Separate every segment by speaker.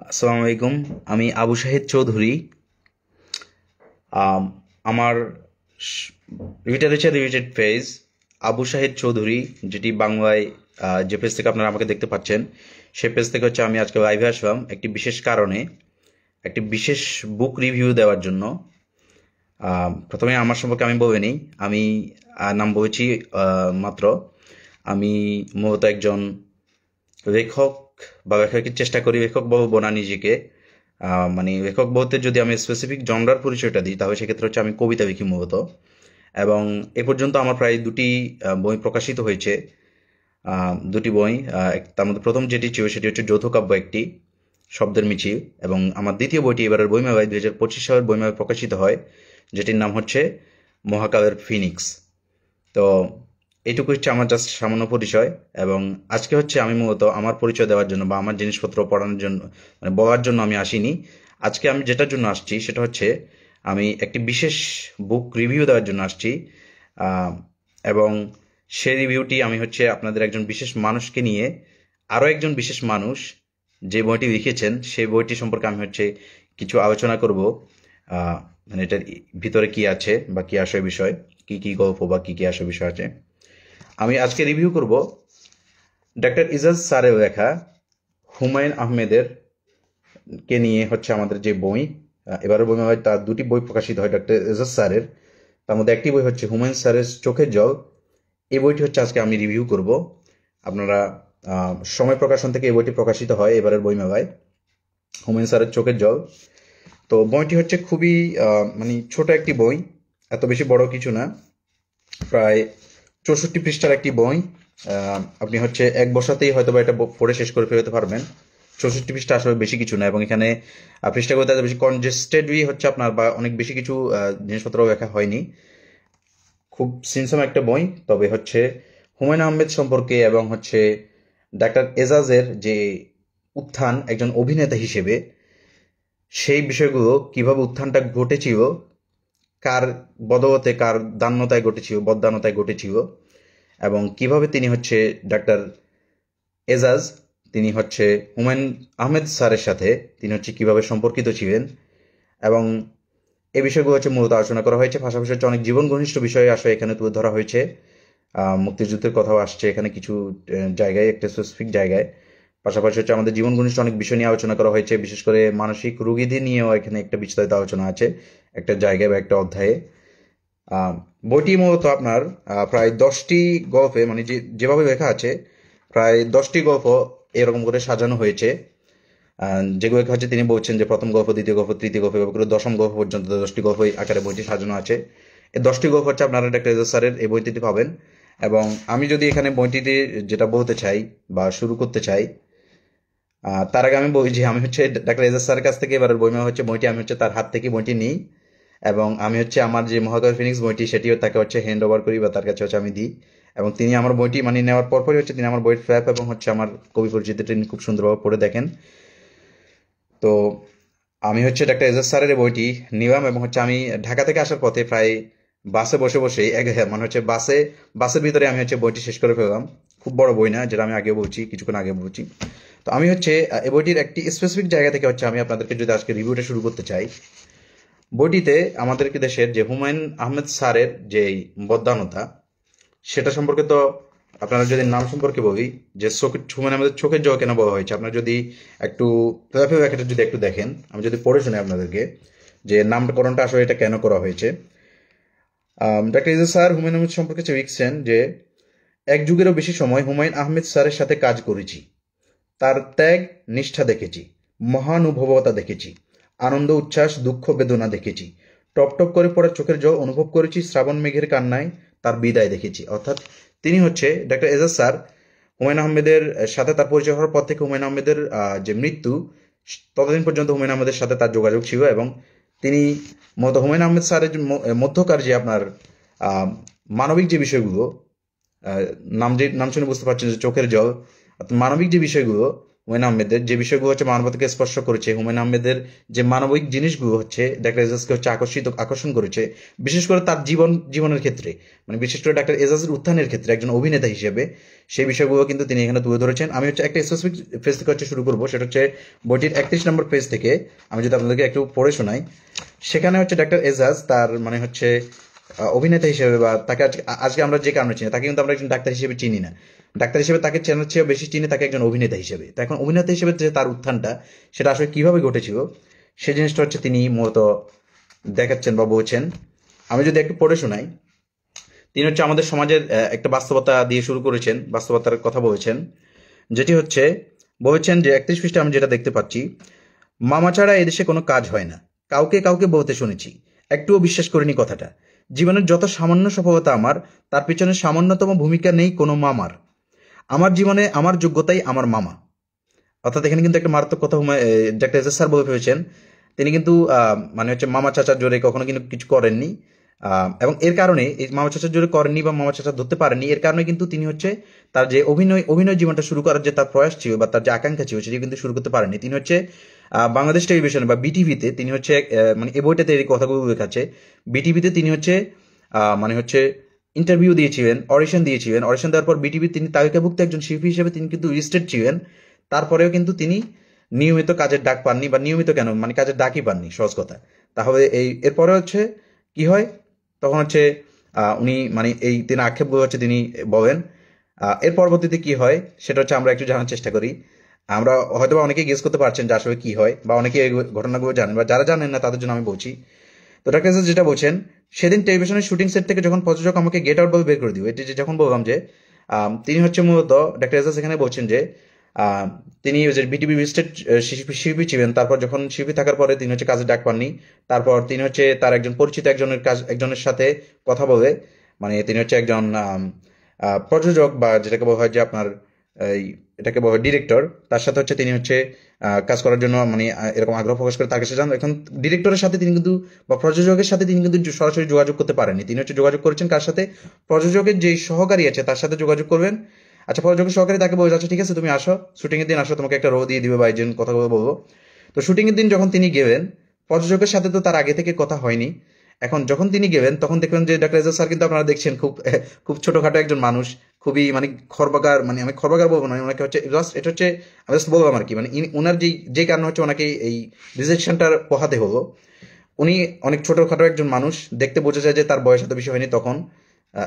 Speaker 1: আসসালামু আলাইকুম। আমি আবু শাহিদ চৌধুরী। আম, আমার রিলেটেড পেজ আবু শাহিদ চৌধুরী, যেটি বাংলায় যে পেজ থেকে আপনারা আমাকে দেখতে পাচ্ছেন, সে পেজ থেকে হচ্ছে আমি আজকে লাইভে আসলাম একটি বিশেষ কারণে, একটি বিশেষ বুক রিভিউ দেওয়ার জন্য। প্রথমে আমার সম্পর্কে আমি বলে নিই। আমি নাম বলেছি মাত্র। আমি মূলত একজন লেখক বা লেখকের চেষ্টা করি, লেখক বলবো না নিজেকে। মানে লেখক বলতে যদি আমি স্পেসিফিক জনরার পরিচয়টা দিই, তাহলে সেক্ষেত্রে হচ্ছে আমি কবিতা লিখি মূলত। এবং এ পর্যন্ত আমার প্রায় দুটি বই প্রকাশিত হয়েছে। দুটি বই, তার মধ্যে প্রথম যেটি ছিল সেটি হচ্ছে যৌথ কাব্য একটি, শব্দের মিছিল। এবং আমার দ্বিতীয় বইটি এবারের বইমেলায় 2025 সালের বইমেলায় প্রকাশিত হয়, যেটির নাম হচ্ছে মহাকালের ফিনিক্স। তো এইটুকু হচ্ছে আমার জাস্ট সামান্য পরিচয়। এবং আজকে হচ্ছে আমি মূলত আমার পরিচয় দেওয়ার জন্য বা আমার জিনিসপত্র পড়ানোর জন্য, মানে বলার জন্য আমি আসিনি। আজকে আমি যেটার জন্য আসছি সেটা হচ্ছে আমি একটি বিশেষ বুক রিভিউ দেওয়ার জন্য আসছি। আহ, এবং সেই রিভিউটি আমি হচ্ছে আপনাদের একজন বিশেষ মানুষকে নিয়ে, আরও একজন বিশেষ মানুষ যে বইটি লিখেছেন সেই বইটি সম্পর্কে আমি হচ্ছে কিছু আলোচনা করব। আহ, মানে এটার ভিতরে কি আছে বা কি আসে বিষয়, কি কি গল্প বা কি কি আসে বিষয় আছে। আমি আজকে রিভিউ করব ডক্টর ইজাজ স্যারের লেখা হুমায়ুন আহমেদের কে নিয়ে হচ্ছে আমাদের যে বই। এবারের বই হয় তার দুটি বই প্রকাশিত হয় ডক্টর ইজাজ স্যারের। তার মধ্যে একটি বই হচ্ছে হুমায়ুন স্যারের চোখের জল। এই বইটি হচ্ছে আজকে আমি রিভিউ করব। আপনারা সময় প্রকাশন থেকে এই বইটি প্রকাশিত হয় এবারের বইমেলায়, হুমায়ুন স্যারের চোখের জল। তো বইটি হচ্ছে খুবই মানে ছোট একটি বই, এত বেশি বড় কিছু না। প্রায় 64 পৃষ্ঠার একটি বই। আপনি হচ্ছে এক বসাতেই হয়তো বা এটা পড়ে শেষ করে ফেলতে পারবেন। 64 পৃষ্ঠা আসলে বেশি কিছু না, এবং এখানে পৃষ্ঠাগুলোতে এত বেশি কনজেস্টেডই হচ্ছে আপনার, বা অনেক বেশি কিছু জিনিসপত্র লেখা হয়নি। খুব সিনসাম একটা বই। তবে হচ্ছে হুমায়ুন আহমেদ সম্পর্কে এবং হচ্ছে ডাক্তার এজাজের যে উত্থান একজন অভিনেতা হিসেবে, সেই বিষয়গুলো কিভাবে উত্থানটা ঘটেছিল, কার বদৌলতে, কার দান্যতায় ঘটেছিল, বদান্যতায় ঘটেছিল, এবং কিভাবে তিনি হচ্ছে ডাক্তার এজাজ, তিনি হচ্ছে হুমায়ুন আহমেদ স্যারের সাথে তিনি হচ্ছে কিভাবে সম্পর্কিত ছিলেন, এবং এই বিষয়গুলো হচ্ছে মূলত আলোচনা করা হয়েছে। পাশাপাশি হচ্ছে অনেক জীবন ঘনিষ্ঠ বিষয় আসলে এখানে তুলে ধরা হয়েছে। মুক্তিযুদ্ধের কথাও আসছে এখানে কিছু জায়গায়, একটা স্পেসিফিক জায়গায়। পাশাপাশি হচ্ছে আমাদের জীবন ঘনিষ্ঠ অনেক বিষয় নিয়ে আলোচনা করা হয়েছে, বিশেষ করে মানসিক রোগীদের নিয়েও এখানে একটা বিস্তারিত আলোচনা আছে একটা জায়গায় বা একটা অধ্যায়ে। বইটি মূলত আপনার প্রায় 10টি গল্পে, মানে যেভাবে লেখা আছে প্রায় 10টি গল্প এরকম করে সাজানো হয়েছে। যেগুলো হচ্ছে তিনি বলছেন যে প্রথম গল্প, দ্বিতীয় গল্প, তৃতীয় গল্প, এভাবে করে দশম গল্প পর্যন্ত 10টি গল্প আকারে বইটি সাজানো আছে। এই 10টি গল্প হচ্ছে আপনারা ডাক্তার এজাজ স্যারের এই বইটিতে পাবেন। এবং আমি যদি এখানে বইটিতে যেটা বলতে চাই বা শুরু করতে চাই, তার আগে আমি বলি যে আমি হচ্ছে ডাক্তার এজাজ স্যারের কাছ থেকে এবারের বইমা হচ্ছে বইটি আমি হচ্ছে তার হাত থেকে বইটি নিই, এবং আমি হচ্ছে আমার যে মহাকাল ফিনিক্স বইটি সেটিও তাকে হচ্ছে হ্যান্ড ওভার করি বা তার কাছে হচ্ছে আমি দিই। এবং তিনি আমার বইটি মানে নেওয়ার পরপরই হচ্ছে তিনি আমার বইয়ের ফ্ল্যাপ এবং হচ্ছে আমার কবি পরিচিতি তিনি খুব সুন্দরভাবে পড়ে দেখেন। তো আমি হচ্ছে ডাক্তার এজাজ স্যারের এই বইটি নিলাম, এবং হচ্ছে আমি ঢাকা থেকে আসার পথে প্রায় বাসে বসে বসেই মানে হচ্ছে বাসের ভিতরে আমি হচ্ছে বইটি শেষ করে ফেললাম। খুব বড় বই না, যেটা আমি আগে বলছি, কিছুক্ষণ আগে বলছি। তো আমি হচ্ছে এই বইটির একটি স্পেসিফিক জায়গা থেকে হচ্ছে আমি আপনাদেরকে যদি আজকে রিভিউটা শুরু করতে চাই। বইটিতে আমাদেরকে দেশের যে হুমায়ুন আহমেদ স্যারের যে বদান্যতা, সেটা সম্পর্কে তো আপনারা যদি নাম সম্পর্কে বলি, যে হুমায়ুন আহমেদের চোখের জল কেন বলা হয়েছে, আপনারা যদি একটু ব্যাখ্যাটা যদি একটু দেখেন, আমি যদি পড়ে শুনি আপনাদেরকে যে নামকরণটা আসলে এটা কেন করা হয়েছে। ডাক্তার ইজাজ স্যার হুমায়ুন আহমেদ সম্পর্কে লিখছেন যে এক যুগেরও বেশি সময় হুমায়ুন আহমেদ স্যারের সাথে কাজ করেছি। তার ত্যাগ নিষ্ঠা দেখেছি, মহানুভবতা দেখেছি, আনন্দ উচ্ছ্বাস দুঃখ বেদনা দেখেছি, টপ টপ করে পড়া চোখের জল অনুভব করেছি, শ্রাবণ মেঘের কান্নায় তার বিদায় দেখেছি। অর্থাৎ তিনি হচ্ছে ডাক্তার এজাজ স্যার হুমায়ুন আহমেদের সাথে তার পরিচয় হওয়ার পর থেকে হুমায়ুন আহমেদের যে মৃত্যু, ততদিন পর্যন্ত হুমায়ুন আহমেদের সাথে তার যোগাযোগ ছিল। এবং তিনি মূলত হুমায়ুন আহমেদ স্যারের মধ্যকার যে আপনার মানবিক যে বিষয়গুলো, নাম শুনে বুঝতে পারছেন যে চোখের জল, মানবিক যে বিষয়গুলো হুমায়ুন আহমেদের যে বিষয়গুলো হচ্ছে মানবতাকে স্পর্শ করেছে, হুমায়ুন আহমেদের যে মানবিক জিনিসগুলো হচ্ছে ডাক্তার এজাজকে হচ্ছে আকর্ষণ করেছে, বিশেষ করে তার জীবনের ক্ষেত্রে, মানে বিশেষ করে ডাক্তার এজাজের উত্থানের ক্ষেত্রে একজন অভিনেতা হিসেবে সেই বিষয়গুলো কিন্তু তিনি এখানে তুলে ধরেছেন। আমি হচ্ছে একটা স্পেসিফিক পেজ থেকে হচ্ছে শুরু করবো, সেটা হচ্ছে বইটির 31 নম্বর পেজ থেকে আমি যদি আপনাদেরকে একটু পড়ে শোনাই। সেখানে হচ্ছে ডাক্তার এজাজ তার মানে হচ্ছে অভিনেতা হিসেবে, বা তাকে আজকে আমরা যে কারণে চিনি, তাকে কিন্তু আমরা একজন ডাক্তার হিসেবে চিনি না। ডাক্তার হিসেবে তাকে চেনার চেয়ে বেশি চিনি তাকে একজন অভিনেতা হিসেবে। তো এখন অভিনেতা হিসেবে যে তার উত্থানটা, সেটা আসলে কিভাবে ঘটেছিল সেই জিনিসটা হচ্ছে তিনি মূলত দেখাচ্ছেন বা বলছেন। আমি যদি একটু পড়ে শোনাই। তিনি হচ্ছে আমাদের সমাজের একটা বাস্তবতা দিয়ে শুরু করেছেন, বাস্তবতার কথা বলেছেন, যেটি হচ্ছে বলেছেন যে 31 পৃষ্ঠা আমি যেটা দেখতে পাচ্ছি, মামা ছাড়া এদেশে কোনো কাজ হয় না, কাউকে কাউকে বলতে শুনেছি, একটুও বিশ্বাস করিনি কথাটা। জীবনের যত সামান্য সফলতা আমার, তার পিছনে সামান্যতম ভূমিকা নেই কোনো মামার। আমার জীবনে আমার যোগ্যতাই আমার মামা। অর্থাৎ এখানে কিন্তু একটা মারাত্মক কথা ডাক্তার এজাজ স্যার বলে ফেলেছেন। তিনি কিন্তু মানে হচ্ছে মামা চাচার জোরে কখনো কিন্তু কিছু করেননি, এবং এর কারণে এই মামা চাচার জোরে করেননি বা মামা চাচা ধরতে পারেননি, এর কারণে কিন্তু তিনি হচ্ছে তার যে অভিনয় জীবনটা শুরু করার যে তার প্রয়াস ছিল বা তার যে আকাঙ্ক্ষা ছিল সেটি কিন্তু শুরু করতে পারেননি। তিনি হচ্ছে বাংলাদেশ টেলিভিশনে বা বিটিভিতে তিনি হচ্ছে মানে এই বইটাতে এই কথাগুলো লেখাচ্ছে, বিটিভিতে তিনি হচ্ছে মানে হচ্ছে ইন্টারভিউ দিয়েছিলেন, অডিশন দিয়েছিলেন। অডিশন দেওয়ার পর বিটিভি তিনি তালিকাভুক্ত একজন শিল্পী হিসেবে তিনি কিন্তু লিস্টেড ছিলেন। তারপরেও কিন্তু তিনি নিয়মিত কাজের ডাক পাননি, বা নিয়মিত কেন মানে কাজের ডাকই পাননি, সহজ কথা। তাহলে এরপরে হচ্ছে কি হয়, তখন হচ্ছে উনি মানে তিনি আক্ষেপগুলো হচ্ছে তিনি বলেন। এর পরবর্তীতে কি হয় সেটা হচ্ছে আমরা একটু জানার চেষ্টা করি। আমরা হয়তো বা অনেকেই গেস করতে পারছেন যে আসলে কি হয়, বা অনেকে এই ঘটনাগুলো জানেন, বা যারা জানেন না তাদের জন্য আমি বলছি। তো ডাক্তার যেটা বলছেন, সেদিন টেলিভিশনের শুটিং সেট থেকে যখন প্রযোজক আমাকে গেট আউট বলে বের করে দিবে, এটি যে যখন বললাম যে তিনি হচ্ছে মূলত ডাক্তার এজাজ এখানে বলছেন যে তিনি ওই যে বিটিভি স্টেট শিল্পী ছিলেন। তারপর যখন শিল্পী থাকার পরে তিনি হচ্ছে কাজে ডাক পাননি। তারপর তিনি হচ্ছে তার একজন পরিচিত একজনের সাথে কথা বলে, মানে তিনি হচ্ছে একজন প্রযোজক, বা যেটাকে বলা হয় যে আপনার এই এটাকে বলা হয় ডিরেক্টর, তার সাথে হচ্ছে তিনি হচ্ছে কাজ করার জন্য মানে এরকম আগ্রহ প্রকাশ করে তার কাছে যান। এখন ডিরেক্টরের সাথে তিনি কিন্তু বা প্রযোজকের সাথে তিনি কিন্তু সরাসরি যোগাযোগ করতে পারেননি। তিনি হচ্ছে যোগাযোগ করেছেন কার সাথে, প্রযোজকের যে সহকারী আছে তার সাথে যোগাযোগ করবেন। আচ্ছা, প্রযোজকের সহকারী তাকে বলে যাচ্ছে ঠিক আছে তুমি আসো, শুটিং এর দিন আসো, তোমাকে একটা রো দিয়ে দিবে বা এই কথা বলবো। তো শুটিং এর দিন যখন তিনি গেলেন, প্রযোজকের সাথে তো তার আগে থেকে কথা হয়নি। এখন যখন তিনি গেলেন তখন দেখলেন যে ডাক্তার এজাজ স্যার কিন্তু আপনারা দেখছেন খুব খুব ছোটখাটো একজন মানুষ, খুবই মানে খরবাগার, মানে আমি খরবাগার বলবো না, ওনাকে হচ্ছে জাস্ট এটা হচ্ছে আমি জাস্ট বললাম আর কি, মানে ওনার যে কারণে হচ্ছে ওনাকে এই রিজেকশনটার পোহাতে হলো। উনি অনেক ছোটখাটো একজন মানুষ, দেখতে বোঝা যায় যে তার বয়স এত বেশি হয়নি তখন।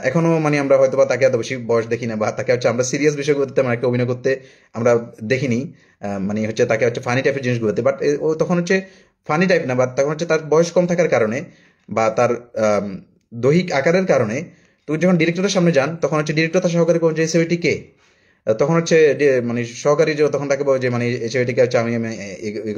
Speaker 1: এখনো মানে আমরা হয়তো বা তাকে এত বেশি বয়স দেখি না, বা তাকে হচ্ছে আমরা সিরিয়াস বিষয়গুলোতে তেমন একটা অভিনয় করতে আমরা দেখিনি। মানে হচ্ছে তাকে হচ্ছে ফানি টাইপের জিনিসগুলোতে, বাট ও তখন হচ্ছে ফানি টাইপ না, বাট তখন হচ্ছে তার বয়স কম থাকার কারণে বা তার দৈহিক আকারের কারণে তুই যখন ডিরেক্টরের সামনে যান তখন হচ্ছে ডিরেক্টর তার সহকারী বলছে এই ছবিটি কে। তখন হচ্ছে মানে সহকারী যে তখন তাকে বলে যে মানে এই ছবিটিকে হচ্ছে আমি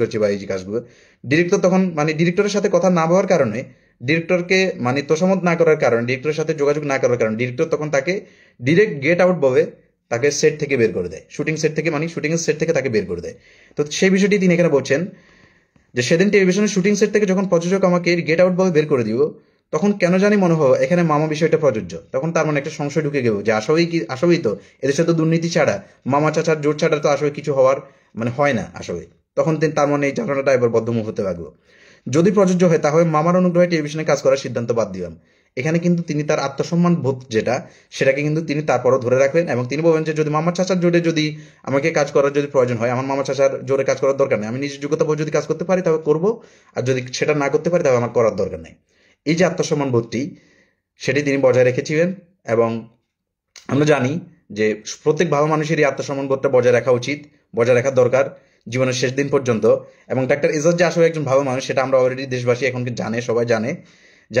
Speaker 1: করছি বা এই যে কাজগুলো। ডিরেক্টর তখন মানে ডিরেক্টরের সাথে কথা না বলার কারণে, ডিরেক্টরকে মানে তোষামত না করার কারণে, ডিরেক্টরের সাথে যোগাযোগ না করার কারণে ডিরেক্টর তখন তাকে ডিরেক্ট গেট আউট বলে তাকে সেট থেকে বের করে দেয়, শুটিং সেট থেকে, মানে শুটিং এর সেট থেকে তাকে বের করে দেয়। তো সেই বিষয়টি তিনি এখানে বলছেন যে সেদিন টেলিভিশনের শুটিং সেট থেকে যখন প্রযোজক আমাকে গেট আউট বলে বের করে দিব, তখন কেন জানি মনে হয় এখানে মামা বিষয়টা প্রযোজ্য। তখন তার মানে একটা সংশয় ঢুকে গেল যে আসলেই তো এদেশে তো দুর্নীতি ছাড়া, মামা চাচার জোর ছাড়া তো আসলে কিছু হওয়ার মানে হয় না আসলে। তখন তার মনে এই ধারণাটা এবার বদ্ধমূল হতে লাগলো। যদি প্রযোজ্য হয় তাহলে মামার অনুগ্রহে টেলিভিশনে কাজ করার সিদ্ধান্ত বাদ দিলাম। এখানে কিন্তু তিনি তার আত্মসম্মান বোধ যেটা, সেটাকে কিন্তু তিনি তারপরও ধরে রাখলেন, এবং তিনি বলবেন যে যদি মামা চাচার জোরে যদি আমাকে কাজ করার যদি প্রয়োজন হয়, আমার মামা চাচার জোরে কাজ করার দরকার নেই, আমি নিজের যোগ্যতা বোধ যদি কাজ করতে পারি তাহলে করবো, আর যদি সেটা না করতে পারি তাহলে আমার করার দরকার নেই। এই যে আত্মসম্মান বোধটি, সেটি তিনি বজায় রেখেছিলেন। এবং আমরা জানি যে প্রত্যেক ভালো মানুষেরই আত্মসম্মান বোধটা বজায় রাখা উচিত, বজায় রাখা দরকার জীবনের শেষ দিন পর্যন্ত। এবং ডাক্তার এজাজ যে আসলে একজন ভালো মানুষ সেটা আমরা অলরেডি দেশবাসী এখন জানে, সবাই জানে যে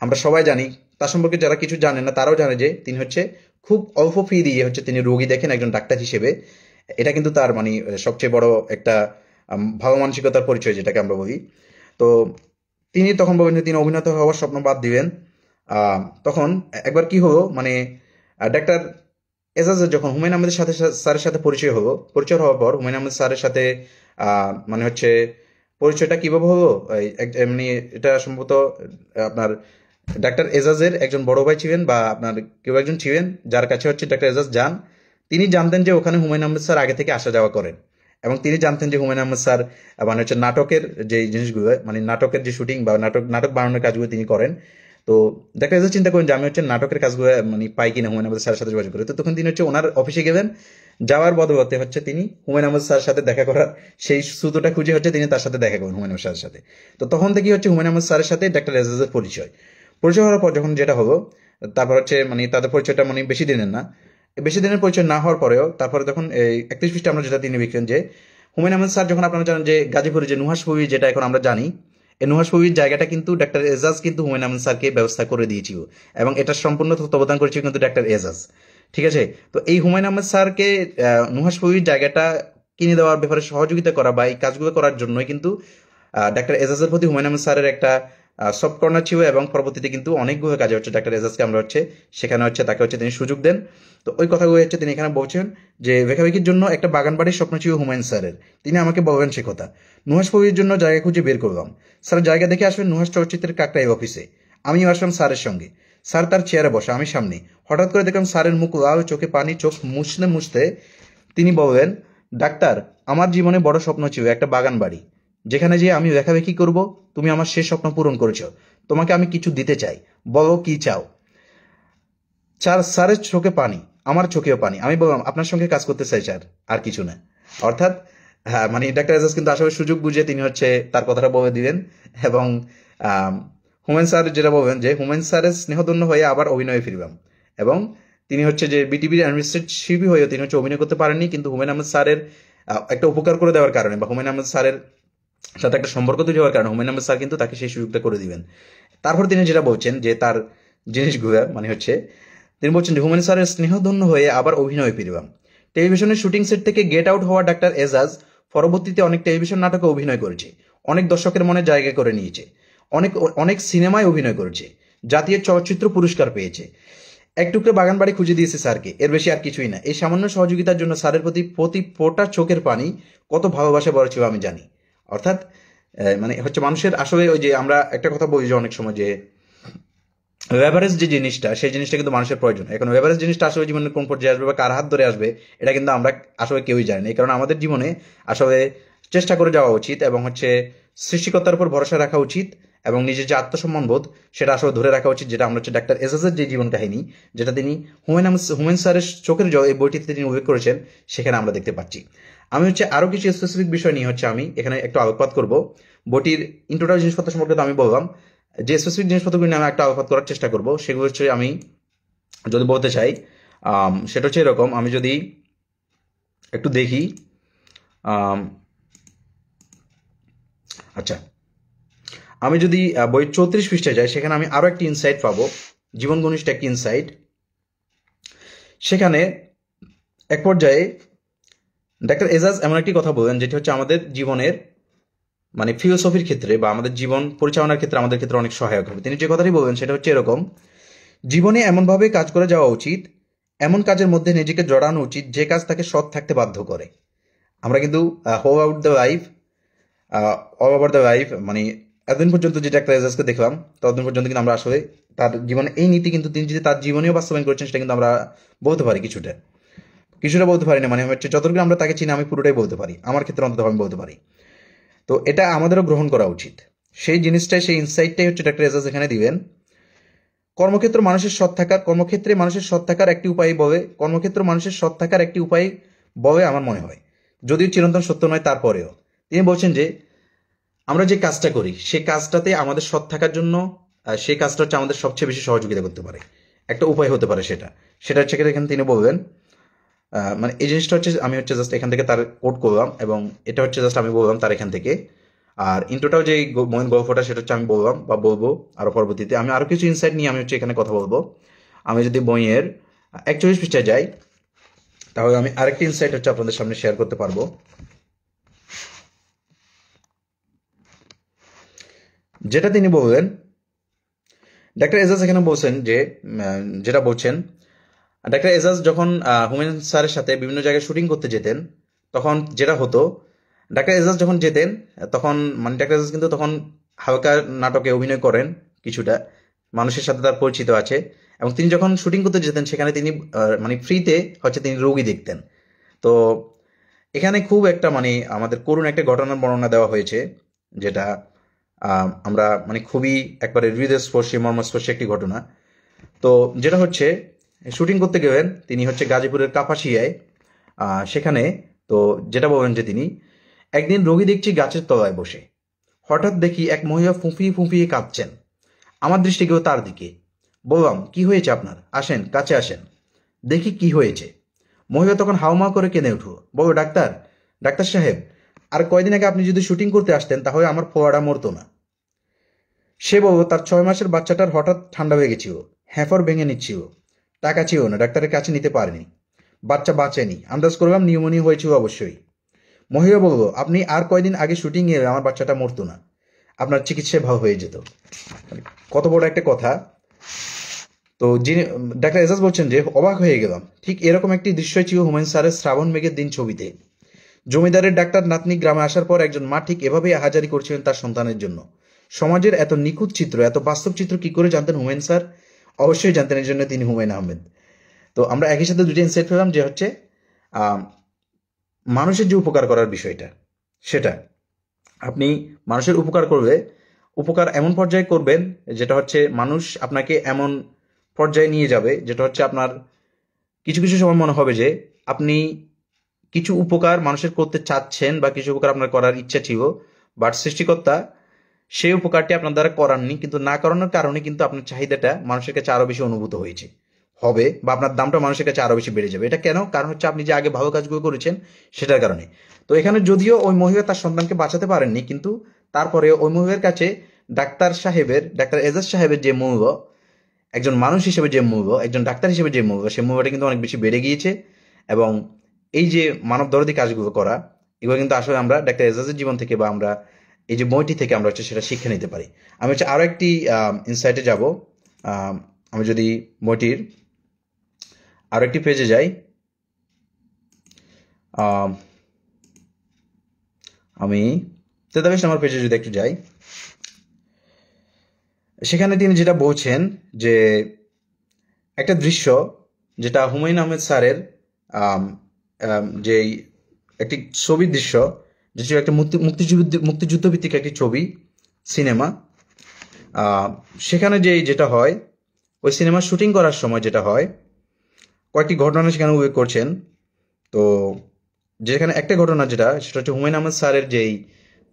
Speaker 1: আমরা সবাই জানি। তার সম্পর্কে যারা কিছু জানে না তারাও জানে যে তিনি হচ্ছে খুব অল্প ফি দিয়ে হচ্ছে তিনি রোগী দেখেন একজন ডাক্তার হিসেবে। এটা কিন্তু তার মানে সবচেয়ে বড় একটা ভালো মানসিকতার পরিচয় যেটাকে আমরা বলি। তো তিনি তখন বলবেন যে তিনি অভিনেতা হওয়ার স্বপ্ন বাদ দিবেন। তখন একবার কি হলো, মানে ডাক্তার এজাজের যখন হুমায়ুন আহমেদের সাথে স্যারের সাথে পরিচয় হওয়ার পর হুমায়ুন আহমেদ স্যারের সাথে মানে হচ্ছে পরিচয়টা কিভাবে হলো, এমনি এটা সম্ভবত আপনার ডাক্তার এজাজের একজন বড় ভাই ছিলেন বা আপনার কেউ একজন ছিলেন যার কাছে হচ্ছে ডাক্তার এজাজ যান। তিনি জানতেন যে ওখানে হুমায়ুন আহমেদ স্যার আগে থেকে আসা যাওয়া করেন, এবং তিনি জানতেন যে হুমায়ুন আহমেদ স্যার মানে হচ্ছে নাটকের যে জিনিসগুলো, মানে নাটকের যে শুটিং বা নাটক বানানোর কাজগুলো তিনি করেন। তো ডাক্তার এজাজ চিন্তা করেন যে আমি হচ্ছে নাটকের কাজগুলো মানে পাই কিনা হুমায়ুন আহমেদ স্যারের সাথে যোগাযোগ করে। তো তখন তিনি হচ্ছে ওনার অফিসে গেলেন, যাওয়ার বদলতে হচ্ছে তিনি হুমায়ুন আহমেদ স্যারের সাথে দেখা করার সেই সুতোটা খুঁজে হচ্ছে তিনি তার সাথে দেখা করেন হুমায়ুন আহমেদ স্যারের সাথে। তো তখন থেকে হচ্ছে হুমায়ুন আহমেদ স্যারের সাথে ডাক্তার এজাজের পরিচয়। পরিচয় হওয়ার পর যখন যেটা হলো, তারপর হচ্ছে মানে তাদের পরিচয়টা মানে বেশি দিনের না, বেশি দিনের পরিচয় না হওয়ার পরেও তারপরে যখন এই 31 পৃষ্ঠে আমরা যেটা তিনি লিখলেন যে হুমায়ুন আহমেদ স্যার যখন আপনারা জানেন যে গাজীপুরে যে নুহাস পুবি যেটা এখন আমরা জানি, এই নুহাস পুবির জায়গাটা কিন্তু ডাক্তার এজাজ কিন্তু হুমায়ুন আহমেদ স্যারকে ব্যবস্থা করে দিয়েছিল, এবং এটা সম্পূর্ণ তত্ত্বাবধান করেছিল কিন্তু ডাক্তার এজাজ। ঠিক আছে। তো এই হুমায়ুন আহমেদ স্যারকে নুহাস পুবির জায়গাটা কিনে দেওয়ার ব্যাপারে সহযোগিতা করা বা এই কাজগুলো করার জন্যই কিন্তু ডাক্তার এজাজের প্রতি হুমায়ুন আহমেদ স্যারের একটা সফট কর্নার ছিল, এবং পরবর্তীতে কিন্তু অনেকগুলো কাজে হচ্ছে ডাক্তার এজাজকে আমরা হচ্ছে সেখানে হচ্ছে তাকে হচ্ছে তিনি সুযোগ দেন। তো ওই কথাগুলো হচ্ছে তিনি এখানে বলছেন যে বেকাবেকির জন্য একটা বাগান বাড়ির স্বপ্ন ছিল হুমায়ুন স্যারের, তিনি আমাকে বলবেন সে কথা। নুহাস পবির জন্য জায়গা খুঁজে বের করলাম, স্যার জায়গা দেখে আসবেন নুহাস চলচ্চিত্রের কাকরাই অফিসে। আমিও আসলাম স্যারের সঙ্গে, স্যার তার চেয়ারে বসা, আমি সামনে। হঠাৎ করে দেখলাম স্যারের মুখ লাল, চোখে পানি, চোখ মুছতে মুছতে তিনি বললেন, ডাক্তার, আমার জীবনে বড় স্বপ্ন ছিল একটা বাগান বাড়ি, যেখানে যে আমি দেখাবেখি করব। তুমি আমার শেষ স্বপ্ন পূরণ করেছো, তোমাকে আমি কিছু দিতে চাই, বলো কি চাও। স্যারের চোখে পানি, আমার চোখেও পানি। আমি বললাম, আপনার সঙ্গে কাজ করতে চাই স্যার, আর কিছু না। অর্থাৎ হ্যাঁ, মানে ডাক্তার এজাজ কিন্তু আসলে সুযোগ বুঝে তিনি হচ্ছে তার কথাটা বলে দিলেন। এবং আম, হুমায়ুন স্যার যেটা বলবেন যে হুমায়ুন স্যারের স্নেহধন্য হয়ে আবার অভিনয়ে ফিরলাম। এবং তিনি হচ্ছে যে বিটিভির অ্যাডমিনিস্ট্রেটিভ হয়েও তিনি হচ্ছে অভিনয় করতে পারেননি, কিন্তু হুমায়ুন আহমেদ স্যারের একটা উপকার করে দেওয়ার কারণে বা হুমায়ুন আহমেদ স্যারের সাথে একটা সম্পর্ক তৈরি হওয়ার কারণে হুমায়ুন আহমেদ স্যার কিন্তু তাকে সেই সুযোগটা করে দিবেন। তারপর তিনি যেটা বলছেন যে তার জিনিসগুলো মানে হচ্ছে তিনি বলছেন যে হুমায়ুন স্যারের স্নেহধন্য হয়ে আবার অভিনয়ে ফিরলাম। টেলিভিশনের শুটিং সেট থেকে গেট আউট হওয়া ডাক্তার এজাজ পরবর্তীতে অনেক টেলিভিশন নাটকে অভিনয় করেছে, অনেক দর্শকের মনে জায়গা করে নিয়েছে, অনেক অনেক সিনেমায় অভিনয় করেছে, জাতীয় চলচ্চিত্র পুরস্কার পেয়েছে। এক টুকরো বাগান বাড়ি খুঁজে দিয়েছে স্যারকে, এর বেশি আর কিছুই না। এই সামান্য সহযোগিতার জন্য স্যারের প্রতি প্রতি ফোঁটা চোখের পানি কত ভালোবাসা বড় ছিল আমি জানি। অর্থাৎ মানে হচ্ছে মানুষের আসলে ওই যে আমরা একটা কথা বলি যে অনেক সময় যে এভারেজ যে জিনিসটা, সেই জিনিসটা কিন্তু মানুষের প্রয়োজন। এখন এভারেজ জিনিসটা আসলে জীবনের কোন পর্যায়ে আসবে বা কার হাত ধরে আসবে, এটা কিন্তু আমরা আসলে কেউই জানি না। এই কারণে আমাদের জীবনে আসলে চেষ্টা করে যাওয়া উচিত, এবং হচ্ছে সৃষ্টিকর্তার উপর ভরসা রাখা উচিত, এবং নিজের যে আত্মসম্মান বোধ সেটা আসলে ধরে রাখা উচিত, যেটা আমরা হচ্ছে ডাক্তার এজাজের যে জীবন কাহিনী, যেটা তিনি হুমায়ুন স্যারের চোখের জল এই বইটিতে তিনি উল্লেখ করেছেন, সেখানে আমরা দেখতে পাচ্ছি। আমি হচ্ছে আরো কিছু স্পেসিফিক বিষয় নিয়ে হচ্ছে আমি এখানে একটু আলোকপাত করব। বইটির ইন্ট্রোডাক্ট জিনিসপত্র সম্পর্কে তো আমি বললাম, যে স্পেসিফিক জিনিসপত্রগুলো নিয়ে আমি একটা আলোকপাত করার চেষ্টা করব সেগুলো হচ্ছে আমি যদি বলতে চাই, সেটা হচ্ছে এরকম। আমি যদি একটু দেখি, আম, আচ্ছা, আমি যদি বই 34 পৃষ্ঠায় যাই, সেখানে আমি আরো একটি ইনসাইট পাবো, জীবন ঘনিষ্ঠ একটি ইনসাইট। সেখানে এক পর্যায়ে ডাক্তার এজাজ এমন একটি কথা বলেন যেটি হচ্ছে আমাদের জীবনের মানে ফিলোসফির ক্ষেত্রে বা আমাদের জীবন পরিচালনার ক্ষেত্রে আমাদের ক্ষেত্রে অনেক সহায়ক হবে। তিনি যে কথাটি বলবেন সেটা হচ্ছে এরকম, জীবনে এমনভাবে কাজ করে যাওয়া উচিত, এমন কাজের মধ্যে নিজেকে জড়ানো উচিত যে কাজ তাকে সৎ থাকতে বাধ্য করে। আমরা কিন্তু whole out the life, all over the life, মানে এতদিন পর্যন্ত যে ডাক্তার এজাজকে দেখলাম ততদিন পর্যন্ত কিন্তু আমরা আসলে তার জীবনে এই নীতি কিন্তু তিনি যদি তার জীবনেও বাস্তবায়ন করেছেন, সেটা কিন্তু আমরা বলতে পারি কিছুটা কিছুটা বলতে পারি না, মানে হচ্ছে যতটুকু আমরা তাকে চিনি আমি পুরোটাই বলতে পারি, আমার ক্ষেত্রে অন্তত আমি বলতে পারি। তো এটা আমাদেরও গ্রহণ করা উচিত। সেই জিনিসটাই, সেই ইনসাইটটাই হচ্ছে ডাক্তার এজাজ এখানে দিবেন। কর্মক্ষেত্রে মানুষের সৎ থাকার একটি উপায় বলে আমার মনে হয়, যদিও চিরন্তন সত্য নয় তারপরেও। তিনি বলছেন যে আমরা যে কাজটা করি সেই কাজটাতে আমাদের সৎ থাকার জন্য সেই কাজটা হচ্ছে আমাদের সবচেয়ে বেশি সহযোগিতা করতে পারে, একটা উপায় হতে পারে সেটা সেটা হচ্ছে এখানে তিনি বলবেন। মানে এই জিনিসটা হচ্ছে আমি হচ্ছে জাস্ট এখান থেকে তার কোট করলাম, এবং এটা হচ্ছে জাস্ট আমি বললাম তার এখান থেকে। আর ইন্ট্রোটাও যে মহিন গল্পটা সেটা হচ্ছে আমি বললাম বা বলবো আরো পরবর্তীতে। আমি আরো কিছু ইনসাইট নিয়ে আমি হচ্ছে এখানে কথা বলবো। আমি যদি বইয়ের 41 পৃষ্ঠায় যাই, তাহলে আমি আরেকটি ইনসাইট হচ্ছে আপনাদের সামনে শেয়ার করতে পারবো, যেটা তিনি বললেন। ডাক্তার এজাজ এখানে বলছেন যে যেটা বলছেন, ডাক্তার এজাজ যখন হুমায়ুন স্যারের সাথে বিভিন্ন জায়গায় শুটিং করতে যেতেন, তখন যেটা হতো, ডাক্তার এজাজ যখন যেতেন তখন মানে ডাক্তার এজাজ কিন্তু তখন হালকা নাটকে অভিনয় করেন কিছুটা, মানুষের সাথে তার পরিচিত আছে। এবং তিনি যখন শুটিং করতে যেতেন সেখানে তিনি মানে ফ্রিতে হচ্ছে তিনি রোগী দেখতেন। তো এখানে খুব একটা মানে আমাদের করুণ একটা ঘটনার বর্ণনা দেওয়া হয়েছে, যেটা আমরা মানে খুবই একবারে হৃদয়স্পর্শী মর্মস্পর্শী একটি ঘটনা। তো যেটা হচ্ছে, শুটিং করতে গেলেন তিনি হচ্ছে গাজীপুরের কাপাসিয়ায়। সেখানে তো যেটা বলবেন যে তিনি একদিন রোগী দেখছি গাছের তলায় বসে, হঠাৎ দেখি এক মহিলা ফুঁফিয়ে ফুঁফিয়ে কাঁদছেন। আমার দৃষ্টি গেল তার দিকে। বললাম, কি হয়েছে আপনার? আসেন, কাছে আসেন, দেখি কি হয়েছে। মহিলা তখন হাউমাউ করে কেঁদে উঠল। বলল, ডাক্তার, ডাক্তার সাহেব, আর কয়দিন আগে আপনি যদি শুটিং করতে আসতেন তাহলে আমার ফোয়ারা মরতো না। সে বলল তার 6 মাসের বাচ্চাটার হঠাৎ ঠান্ডা হয়ে গেছিল, হ্যাঁফর ভেঙে নিচ্ছিল, টাকা ছিল না, ডাক্তারের কাছে নিতে পারেনি, বাচ্চা বাঁচেনি, আন্দাজ করলাম নিউমোনিয়া হয়েছিল অবশ্যই। মহিলা বলল, আপনি আর কয়দিন আগে শুটিং এলে আমার বাচ্চাটা মরতো না, আপনার চিকিৎসায় ভালো হয়ে যেত। মানে কত বড় একটা কথা। তো যিনি ডাক্তার এজাজ বলছেন যে অবাক হয়ে গেলাম। ঠিক এরকম একটি দৃশ্য ছিল হুমায়ুন স্যারের শ্রাবণ মেঘের দিন ছবিতে। জমিদারের ডাক্তার নাতনি গ্রামে আসার পর একজন মা ঠিক এভাবেই আহাজারি করছিলেন তার সন্তানের জন্য। সমাজের এত নিখুঁত চিত্র, এত বাস্তব চিত্র কি করে জানতেন হুমায়ুন স্যার? অবশ্যই জানতেন, এর জন্য তিনি হুমায়ুন আহমেদ। তো আমরা একই সাথে দুটো ইনসাইট পেলাম, যে হচ্ছে আহ, মানুষের যে উপকার করার বিষয়টা, সেটা আপনি মানুষের উপকার করবে, উপকার এমন পর্যায়ে করবেন যেটা হচ্ছে মানুষ আপনাকে এমন পর্যায়ে নিয়ে যাবে, যেটা হচ্ছে আপনার কিছু কিছু সময় মনে হবে যে আপনি কিছু উপকার মানুষের করতে চাচ্ছেন বা কিছু উপকার আপনার করার ইচ্ছা ছিল, বাট সৃষ্টিকর্তা সেই উপকারটি আপনার দ্বারা করাননি, কিন্তু না করানোর কারণে কিন্তু আপনার চাহিদাটা মানুষের কাছে আরো বেশি অনুভূত হয়েছে হবে, বা আপনার দামটা মানুষের কাছে আরো বেশি বেড়ে যাবে। এটা কেন? কারণ হচ্ছে আপনি যে আগে ভালো কাজগুলো করেছেন সেটার কারণে। তো এখানে যদিও ওই মহিলা তার সন্তানকে বাঁচাতে পারেননি, কিন্তু তারপরে ওই মহিলার কাছে ডাক্তার এজাজ সাহেবের যে মূল্য, একজন মানুষ হিসেবে যে মূল্য, একজন ডাক্তার হিসেবে যে মূল্য, সেই মূল্যটা কিন্তু অনেক বেশি বেড়ে গিয়েছে। এবং এই যে মানব দরদি কাজগুলো করা, এগুলো কিন্তু আসলে আমরা ডাক্তার এজাজের জীবন থেকে বা আমরা এই যে বইটি থেকে আমরা হচ্ছে সেটা শিক্ষা নিতে পারি। আমি হচ্ছে আরো একটি ইনসাইটে যাব। আমি যদি বইটির আরো একটি পেজে যাই, আম, আমি 43 নম্বর পেজে যদি একটু যাই, সেখানে তিনি যেটা বলছেন যে একটা দৃশ্য, যেটা হুমায়ুন আহমেদ স্যারের যে একটি ছবির দৃশ্য, যে ছিল একটা মুক্তিযুদ্ধ ভিত্তিক একটি ছবি সিনেমা। সেখানে যেটা হয়, ওই সিনেমা শুটিং করার সময় যেটা হয়, কয়েকটি ঘটনা সেখানে উল্লেখ করছেন। তো যেখানে একটা ঘটনা যেটা, সেটা হচ্ছে হুমায়ুন আহমেদ স্যারের যেই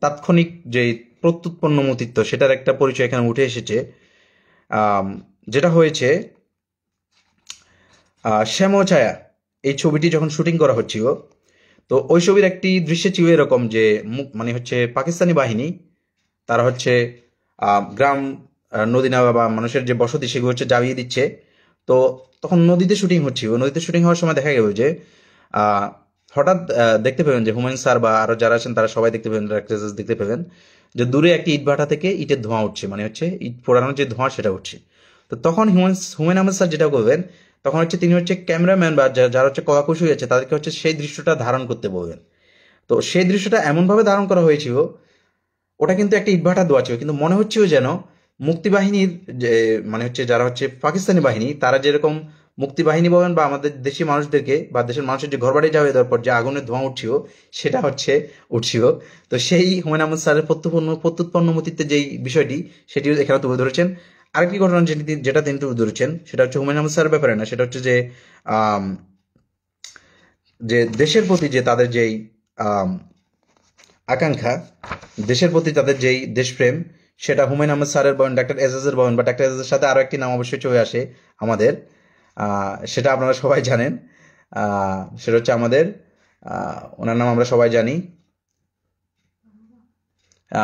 Speaker 1: তাৎক্ষণিক যেই প্রত্যুৎপন্নমতিত্ব, সেটার একটা পরিচয় এখানে উঠে এসেছে। আম, যেটা হয়েছে, শ্যামছায়া এই ছবিটি যখন শুটিং করা হচ্ছিল, তো ওই ছবির একটি দৃশ্য ছিল এরকম যে মানে হচ্ছে পাকিস্তানি বাহিনী, তারা হচ্ছে গ্রাম, নদী নালা বা মানুষের যে বসতি সেগুলো হচ্ছে জ্বালিয়ে দিচ্ছে। তো তখন নদীতে শুটিং হচ্ছিল। নদীতে শুটিং হওয়ার সময় দেখা গেল যে আহ, হঠাৎ দেখতে পেলেন যে হুমায়ুন স্যার বা আরো যারা আছেন তারা সবাই দেখতে পেলেন, actresses দেখতে পেলেন যে দূরে একটি ইটভাটা থেকে ইটের ধোঁয়া উঠছে, মানে হচ্ছে ইট পোড়ানোর যে ধোঁয়া সেটা উঠছে। তো তখন হুমায়ুন আহমেদ স্যার যেটা করবেন, তখন হচ্ছে তিনি হচ্ছে ক্যামেরাম্যান বা যারা হচ্ছে কলাকুশলী আছে তাদেরকে হচ্ছে সেই দৃশ্যটা ধারণ করতে বলবেন। তো সেই দৃশ্যটা এমনভাবে ধারণ করা হয়েছিল, ওটা কিন্তু একটা ইটভাটা দেওয়া ছিল, কিন্তু মনে হচ্ছিল যেন মুক্তিবাহিনীর যে মানে হচ্ছে যারা হচ্ছে পাকিস্তানি বাহিনী, তারা যেরকম মুক্তিবাহিনী বলেন বা আমাদের দেশি মানুষদেরকে বা দেশের মানুষের যে ঘরবাড়ি যাওয়া দেওয়ার পর যে আগুনের ধোঁয়া উঠছিল, সেটা হচ্ছে উঠছিল। তো সেই হুমায়ুন আহমেদ স্যারের প্রত্যুৎপন্নমতিত্বের যেই বিষয়টি, সেটি এখানে তুলে ধরেছেন। আরেকটি ঘটনা যেটা তিনি তুলে ধরেছেন, সেটা হচ্ছে হুমায়ুন আহমেদ স্যারের ব্যাপারে না, সেটা হচ্ছে যে আম, যে দেশের প্রতি যে তাদের যেই আম, আকাঙ্ক্ষা, দেশের প্রতি তাদের যেই দেশপ্রেম, সেটা হুমায়ুন আহমেদ স্যারের বলেন, ডাক্তার এজাজের বলেন, বা ডাক্তার এজাজের সাথে আরো একটি নাম অবশ্যই চলে আসে আমাদের, সেটা আপনারা সবাই জানেন। সেটা হচ্ছে আমাদের, ওনার নাম আমরা সবাই জানি,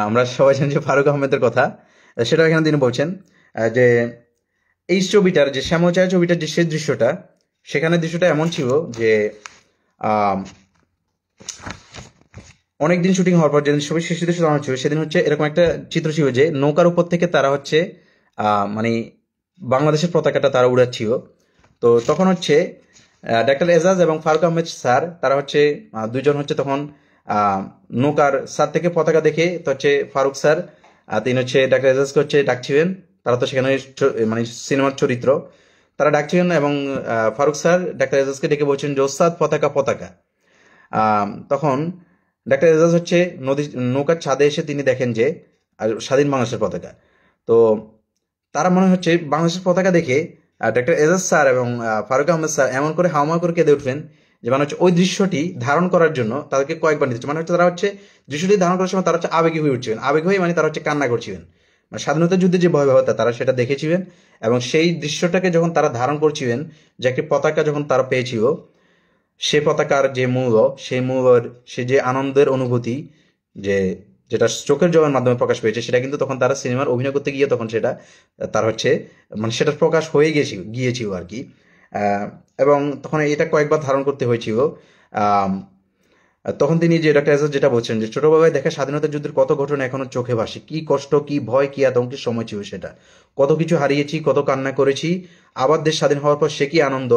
Speaker 1: আমরা সবাই জানি যে ফারুক আহমেদের কথা। সেটা এখানে তিনি বলছেন যে এই ছবিটার যে শ্যামছায়া ছবিটার যে সেই দৃশ্যটা, সেখানে দৃশ্যটা এমন ছিল যে আহ অনেকদিন শুটিং হওয়ার পর যেদিন ছবি শেষ দৃশ্য দেখানো ছিল, সেদিন হচ্ছে এরকম একটা চিত্র ছিল যে নৌকার উপর থেকে তারা হচ্ছে মানে বাংলাদেশের পতাকাটা তারা উড়াচ্ছিল। তো তখন হচ্ছে ডাক্তার এজাজ এবং ফারুক আহমেদ স্যার, তারা হচ্ছে দুইজন হচ্ছে তখন নৌকার ছাদ থেকে পতাকা দেখে তো হচ্ছে ফারুক স্যার, তিনি হচ্ছে ডাক্তার এজাজকে হচ্ছে ডাকছিলেন। তারা তো সেখানে মানে সিনেমার চরিত্র, তারা ডাকছিলেন এবং ফারুক স্যার ডাক্তার এজাজকে ডেকে বলছেন যে ওস্তাদ পতাকা পতাকা। তখন ডাক্তার এজাজ হচ্ছে নৌকার ছাদে এসে তিনি দেখেন যে স্বাধীন বাংলাদেশের পতাকা। তো তারা মনে হচ্ছে বাংলাদেশের পতাকা দেখে ডক্টর এজাজ স্যার এবং ফারুক আহমেদ স্যার এমন করে হাওমা করে কেঁদে উঠলেন যে মানে হচ্ছে ওই দৃশ্যটি ধারণ করার জন্য তাদেরকে কয়েকবার নিতে মানে হচ্ছে তারা হচ্ছে দৃশ্যটি ধারণ করার সময় তারা হচ্ছে আবেগী হয়ে উঠছিলেন, আবেগ হয়ে মানে তারা হচ্ছে কান্না করছিলেন, মানে স্বাধীনতা যুদ্ধে যে ভয়াবহতা তারা সেটা দেখেছিলেন। এবং সেই দৃশ্যটাকে যখন তারা ধারণ করছিলেন, যে একটি পতাকা যখন তারা পেয়েছিল, সে পতাকার যে মূল্য, সেই মূল্যের সে যে আনন্দের অনুভূতি, যে যেটা চোখের জলের মাধ্যমে প্রকাশ পেয়েছে, সেটা কিন্তু তখন তারা সিনেমার অভিনয় করতে গিয়ে তখন সেটা তার হচ্ছে মানে সেটার প্রকাশ হয়ে গিয়েছিল আর কি। এবং তখন এটা কয়েকবার ধারণ করতে হয়েছিল। আম, তখন তিনি যে ডক্টর এজাজ যেটা বলছেন যে ছোটবেলায় দেখা স্বাধীনতা যুদ্ধের কত ঘটনা এখনো চোখে ভাসে, কি কষ্ট, কি ভয়, কি আতঙ্কের সময় ছিল সেটা, কত কিছু হারিয়েছি, কত কান্না করেছি, আবার দেশ স্বাধীন হওয়ার পর সে কি আনন্দ।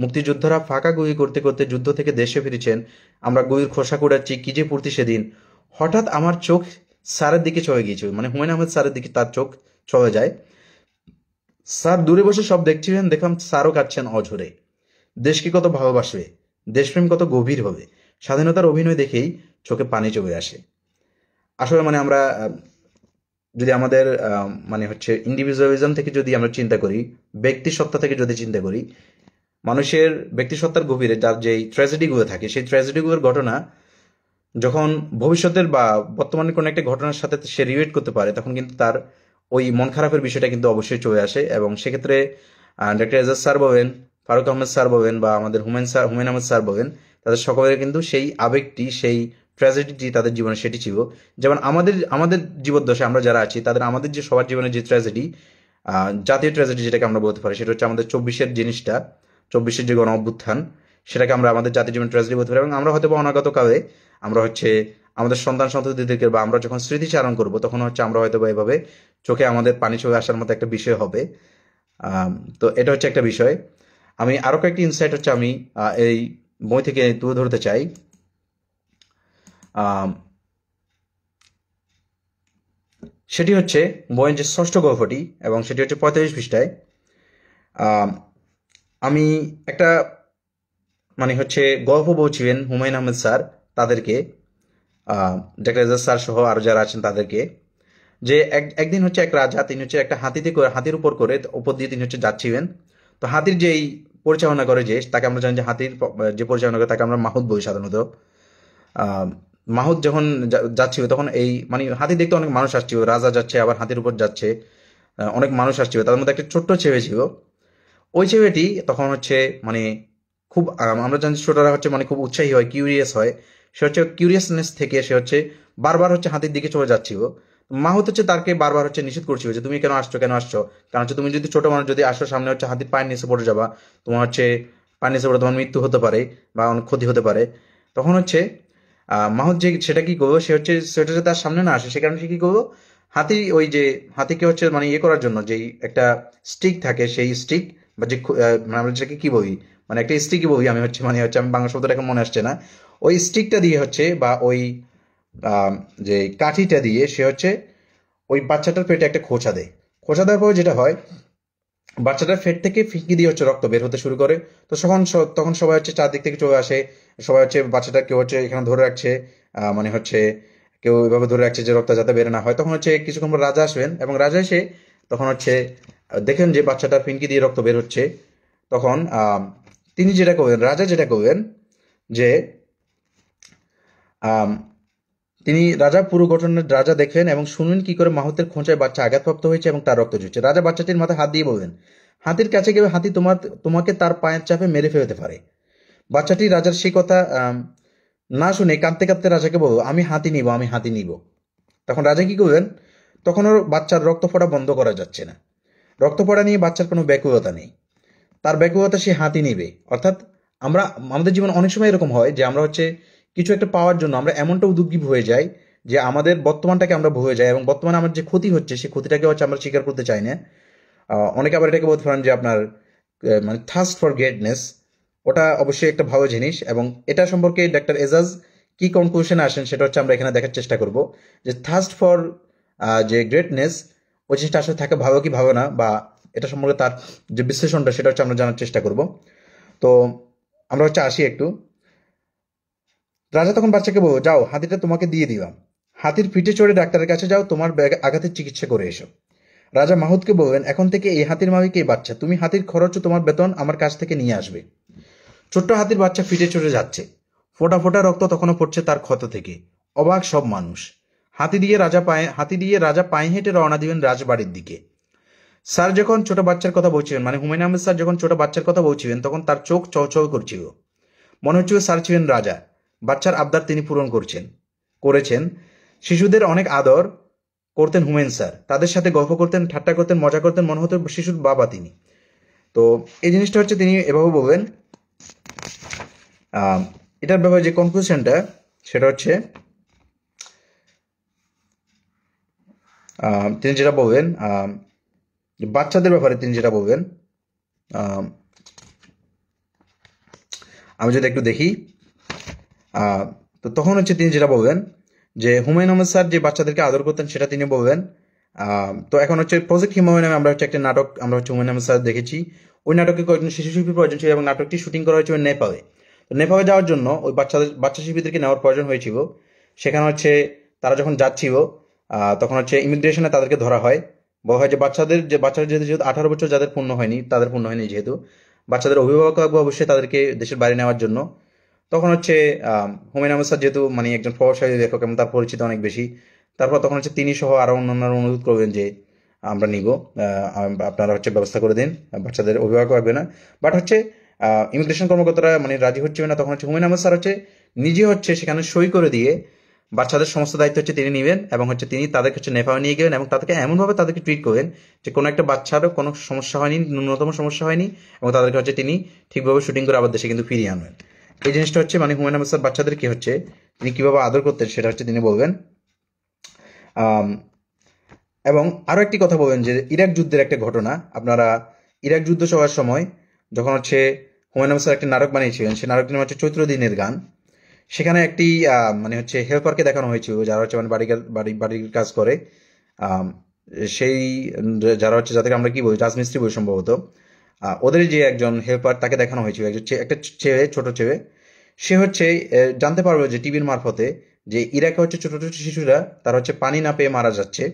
Speaker 1: মুক্তিযোদ্ধারা ফাঁকা গুলি করতে করতে যুদ্ধ থেকে দেশে ফিরেছেন, আমরা গুলির খোসা কুড়াচ্ছি, কি যে ফুর্তি সেদিন। হঠাৎ আমার চোখ স্যারের দিকে চলে গিয়েছিল, মানে হুমায়ুন আহমেদ স্যারের দিকে তার চোখ চলে যায়। স্যার দূরে বসে সব দেখছিলেন, দেখলাম স্যারও কাঁদছেন অঝরে। দেশকে কত ভালোবাসবে, দেশপ্রেম কত গভীর হবে, স্বাধীনতার অভিনয় দেখেই চোখে পানি চলে আসে। আসলে মানে আমরা যদি আমাদের মানে হচ্ছে ইন্ডিভিজুয়ালিজম থেকে যদি আমরা চিন্তা করি, ব্যক্তি সত্তা থেকে যদি চিন্তা করি, মানুষের ব্যক্তি সত্তার গভীরে যার যেই ট্র্যাজেডিগুলো থাকে, সেই ট্র্যাজেডিগুলোর ঘটনা যখন ভবিষ্যতের বা বর্তমানে কোনো একটা ঘটনার সাথে সে রিলেট করতে পারে, তখন কিন্তু তার ওই মন খারাপের বিষয়টা কিন্তু অবশ্যই চলে আসে। এবং সেক্ষেত্রে ডক্টর এজাজ স্যার বলেন, ফারুক আহমেদ স্যার বলেন, বা আমাদের হুমায়ুন আহমেদ স্যার বলেন, তাদের সকলের কিন্তু সেই আবেগটি, সেই ট্র্যাজেডিটি তাদের জীবনে সেটি ছিল। যেমন আমাদের আমাদের জীবদ্দশায় আমরা যারা আছি তাদের আমাদের যে সবার জীবনে যে ট্র্যাজেডি, জাতীয় ট্র্যাজেডি যেটাকে আমরা বলতে পারি, সেটা হচ্ছে আমাদের 24-এর জিনিসটা, 24-এর যে গণ অভ্যুত্থান, সেটাকে আমরা আমাদের জাতীয় জীবনে ট্র্যাজেডি বলতে পারি। এবং আমরা হয়তো বা অনাগত কালে আমরা হচ্ছে আমাদের সন্তান সন্ততিদেরকে বা আমরা যখন স্মৃতিচারণ করব, তখন হচ্ছে আমরা হয়তো বা এভাবে চোখে আমাদের পানি চলে আসার মতো একটা বিষয় হবে। আম, তো এটা হচ্ছে একটা বিষয়। আমি আরো কয়েকটি ইনসাইট হচ্ছে আমি এই বই থেকে তুলে ধরতে চাই। আম, সেটি হচ্ছে বইয়ের যে ষষ্ঠ গল্পটি, এবং সেটি হচ্ছে 45 পৃষ্ঠায়। আম, আমি একটা মানে হচ্ছে গল্প বলছিলেন হুমায়ুন আহমেদ স্যার তাদেরকে, ডক্টর এজাজ স্যার সহ আরো যারা আছেন তাদেরকে, যে একদিন হচ্ছে এক রাজা, তিনি হচ্ছে একটা হাতিতে করে, হাতির উপর করে উপর দিয়ে তিনি হচ্ছে যাচ্ছিলেন। তো হাতির যেই পরিচালনা করে, যে তাকে আমরা জানি যে হাতির যে পরিচালনা করে তাকে আমরা মাহুত বলি সাধারণত। আহ, মাহুত যখন যাচ্ছিল, তখন এই মানে হাতি দেখতে অনেক মানুষ আসছিল, রাজা যাচ্ছে আবার হাতির উপর যাচ্ছে, অনেক মানুষ আসছিল, তার মধ্যে একটা ছোট্ট ছেলে ছিল। ওই ছেলেটি তখন হচ্ছে মানে খুব আমরা জানি ছোটরা হচ্ছে মানে খুব উৎসাহী হয়, কিউরিয়াস হয়। সে হচ্ছে কিউরিয়াসনেস থেকে সে হচ্ছে বারবার হচ্ছে হাতির দিকে চলে যাচ্ছিল। মাহুত হচ্ছে তাকে বারবার হচ্ছে নিষেধ করছিল যে তুমি কেন আসছো, কেন আসছো, কারণ হচ্ছে তুমি যদি ছোট মানুষ যদি আসো, সামনে হচ্ছে হাতির পায়ের নিচে পড়ে যাবা, তোমার হচ্ছে পায়ের নিচে পড়ে তোমার মৃত্যু হতে পারে বা অনেক ক্ষতি হতে পারে। তখন হচ্ছে মাহুত যে সেটা কি করবো, সে হচ্ছে সেটা যাতে তার সামনে না আসে, সে কারণে সে কি করবো, হাতি ওই যে হাতিকে হচ্ছে মানে ইয়ে করার জন্য যেই একটা স্টিক থাকে, সেই স্টিক বা যে মানে আমরা যেটাকে কি বলি, মানে একটা স্টিকই বলি আমি, হচ্ছে মানে হচ্ছে আমি বাংলা শব্দটা এখন মনে আসছে না, ওই স্টিকটা দিয়ে হচ্ছে বা ওই যে কাঠিটা দিয়ে সে হচ্ছে ওই বাচ্চাটার পেটে একটা খোঁচা দেয়। খোঁচা দেওয়ার পরে যেটা হয়, বাচ্চাটার পেট থেকে ফিঙ্কি দিয়ে হচ্ছে রক্ত বের হতে শুরু করে। তো তখন সবাই হচ্ছে চারদিক থেকে চলে আসে, সবাই হচ্ছে বাচ্চাটা কেউ হচ্ছে এখানে ধরে রাখছে, মানে হচ্ছে কেউ এভাবে ধরে রাখছে যে রক্ত যাতে বের না হয়। তখন হচ্ছে কিছুক্ষণ পর রাজা আসবেন, এবং রাজা এসে তখন হচ্ছে দেখেন যে বাচ্চাটার ফিনকি দিয়ে রক্ত বের হচ্ছে। তখন তিনি যেটা করবেন, রাজা যেটা করবেন যে আম, তিনি রাজা পুরো ঘটনা রাজা দেখেন এবং শুনলেন কি করে মাহুতের খোঁচায় বাচ্চা আঘাতপ্রাপ্ত হয়েছে এবং তার রক্ত ঝরছে। রাজা বাচ্চাটির মাথায় হাত দিয়ে বললেন, হাতির কাছে গেলে হাতি তোমাকে তার পায়ের চাপে মেরে ফেলতে পারে। বাচ্চাটি রাজার সেই কথা না শুনে কাঁদতে কাঁদতে রাজাকে বলল, আমি হাতি নিব, আমি হাতি নিব। তখন রাজা কি করবেন, তখন ওর বাচ্চার রক্ত পড়া বন্ধ করা যাচ্ছে না, রক্ত পড়া নিয়ে বাচ্চার কোনো ব্যাকুলতা নেই, তার ব্যাকুলতা সে হাতি নিবে। অর্থাৎ আমরা আমাদের জীবনে অনেক সময় এরকম হয় যে আমরা হচ্ছে কিছু একটা পাওয়ার জন্য আমরা এমনটা উদ্যোগী হয়ে যাই যে আমাদের বর্তমানটাকে আমরা ভুলে যাই, এবং বর্তমানে আমার যে ক্ষতি হচ্ছে সেই ক্ষতিটাকে হচ্ছে আমরা স্বীকার করতে চাই না। অনেকে আবার এটাকে বলতে পারেন যে আপনার মানে থার্স্ট ফর গ্রেটনেস, ওটা অবশ্যই একটা ভালো জিনিস। এবং এটা সম্পর্কে ডাক্তার এজাজ কি কনক্লুশনে আসেন সেটা হচ্ছে আমরা এখানে দেখার চেষ্টা করব, যে থার্স্ট ফর যে গ্রেটনেস, ওই জিনিসটা আসলে থাকে ভালো কি ভালো না, বা এটা সম্পর্কে তার যে বিশ্লেষণটা সেটা হচ্ছে আমরা জানার চেষ্টা করব। তো আমরা হচ্ছে আসি একটু রাজা তখন বাচ্চাকে বলল, যাও, হাতিটা তোমাকে দিয়ে দিলাম, হাতির পিঠে চড়ে ডাক্তারের কাছে যাও, তোমার আঘাতের চিকিৎসা করে এসো। রাজা মাহুতকে বললেন, এখন থেকে এই হাতির মালিক এই বাচ্চা, তুমি হাতির খরচ ও তোমার বেতন আমার কাছ থেকে নিয়ে আসবে। ছোট্ট হাতির বাচ্চা ফিটে চড়ে যাচ্ছে, ফোঁটা ফোঁটা রক্ত তখনও পড়ছে তার ক্ষত থেকে। অবাক সব মানুষ। হাতি দিয়ে রাজা পায়ে হেঁটে রওনা দিবেন রাজবাড়ির দিকে। স্যার যখন ছোট বাচ্চার কথা বলছিলেন, মানে হুমায়ুন আহমেদ স্যার যখন ছোট বাচ্চার কথা বলছিলেন, তখন তার চোখ চলচল করছিল। মনে হচ্ছিল স্যার ছিলেন রাজা, বাচ্চার আবদার তিনি পূরণ করেছেন। শিশুদের অনেক আদর করতেন হুমায়ুন স্যার, তাদের সাথে গল্প করতেন, ঠাট্টা করতেন, মজা করতেন, মনে হতো শিশুর বাবা তিনি। তো এই জিনিসটা হচ্ছে তিনি এভাবে বলবেন। এটার ব্যাপারে যে কনক্লুশনটা, সেটা হচ্ছে তিনি যেটা বলবেন, বাচ্চাদের ব্যাপারে তিনি যেটা বলবেন, আমি যদি একটু দেখি, তো তখন হচ্ছে তিনি যেটা বলবেন যে হুমায়ুন আহমেদ স্যার যে বাচ্চাদেরকে আদর করতেন সেটা তিনি বলবেন। তো এখন হচ্ছে প্রজেক্ট হিমালয় নামে আমরা হচ্ছে একটা নাটক আমরা হচ্ছে হুমায়ুন আহমেদ স্যার দেখেছি। ওই নাটকে কয়েকজন শিশু শিল্পী প্রয়োজন ছিল এবং নাটকটি শুটিং করা হয়েছিল নেপালে। তো নেপালে যাওয়ার জন্য ওই বাচ্চা শিল্পীদেরকে নেওয়ার প্রয়োজন হয়েছিল। সেখানে হচ্ছে তারা যখন যাচ্ছিল, তখন হচ্ছে ইমিগ্রেশনে তাদেরকে ধরা হয়। বলা হয় যে বাচ্চাদের যেহেতু 18 বছর যাদের পূর্ণ হয়নি, তাদের পূর্ণ হয়নি যেহেতু, বাচ্চাদের অভিভাবক লাগবে অবশ্যই তাদেরকে দেশের বাইরে নেওয়ার জন্য। তখন হচ্ছে হুমায়ুন আহমেদ স্যার যেহেতু মানে একজন প্রভাবশালী লেখক এবং তার পরিচিত অনেক বেশি, তারপর তখন হচ্ছে তিনি সহ আরও অন্যান্যরা অনুরোধ করবেন যে আমরা নিব, আপনারা হচ্ছে ব্যবস্থা করে দিন, বাচ্চাদের অভিভাবক লাগবে না। বাট হচ্ছে ইমিগ্রেশন কর্মকর্তারা মানে রাজি হচ্ছে না। তখন হচ্ছে হুমায়ুন আহমেদ স্যার হচ্ছে নিজে হচ্ছে সেখানে সই করে দিয়ে বাচ্চাদের সমস্ত দায়িত্ব হচ্ছে তিনি নেবেন এবং হচ্ছে তিনি তাদেরকে হচ্ছে নেপালে নিয়ে গেলেন এবং তাদেরকে এমনভাবে তাদেরকে ট্রিট করবেন যে কোনো একটা বাচ্চারও কোনো সমস্যা হয়নি, ন্যূনতম সমস্যা হয়নি, এবং তাদেরকে হচ্ছে তিনি ঠিকভাবে শুটিং করে আবার দেশে কিন্তু ফিরিয়ে আনবেন। এই জিনিসটা হচ্ছে মানে হুমায়ুন আহমেদ স্যার বাচ্চাদের কি হচ্ছে তিনি কিভাবে আদর করতেন সেটা হচ্ছে তিনি বলবেন। এবং আরও একটি কথা বলবেন যে ইরাক যুদ্ধের একটা ঘটনা। আপনারা ইরাক যুদ্ধ চলার সময় যখন হচ্ছে হুমায়ুন আহমেদ স্যার একটি নাটক বানিয়েছিলেন, সেই নাটকটির নাম হচ্ছে চৈত্র দিনের গান। সেখানে একটি মানে হচ্ছে হেল্পারকে দেখানো হয়েছিল যারা হচ্ছে মানে বাড়ির কাজ করে, সেই যারা হচ্ছে যাদেরকে আমরা কি বলি রাজমিস্ত্রি বলি সম্ভবত, ওদের যে একজন হেল্পার তাকে দেখানো হয়েছিল, একটা ছেলে, ছোট ছেলে। সে হচ্ছে জানতে পারলো যে টিভির মারফতে যে ইরাকে হচ্ছে ছোট ছোট শিশুরা তারা হচ্ছে পানি না পেয়ে মারা যাচ্ছে।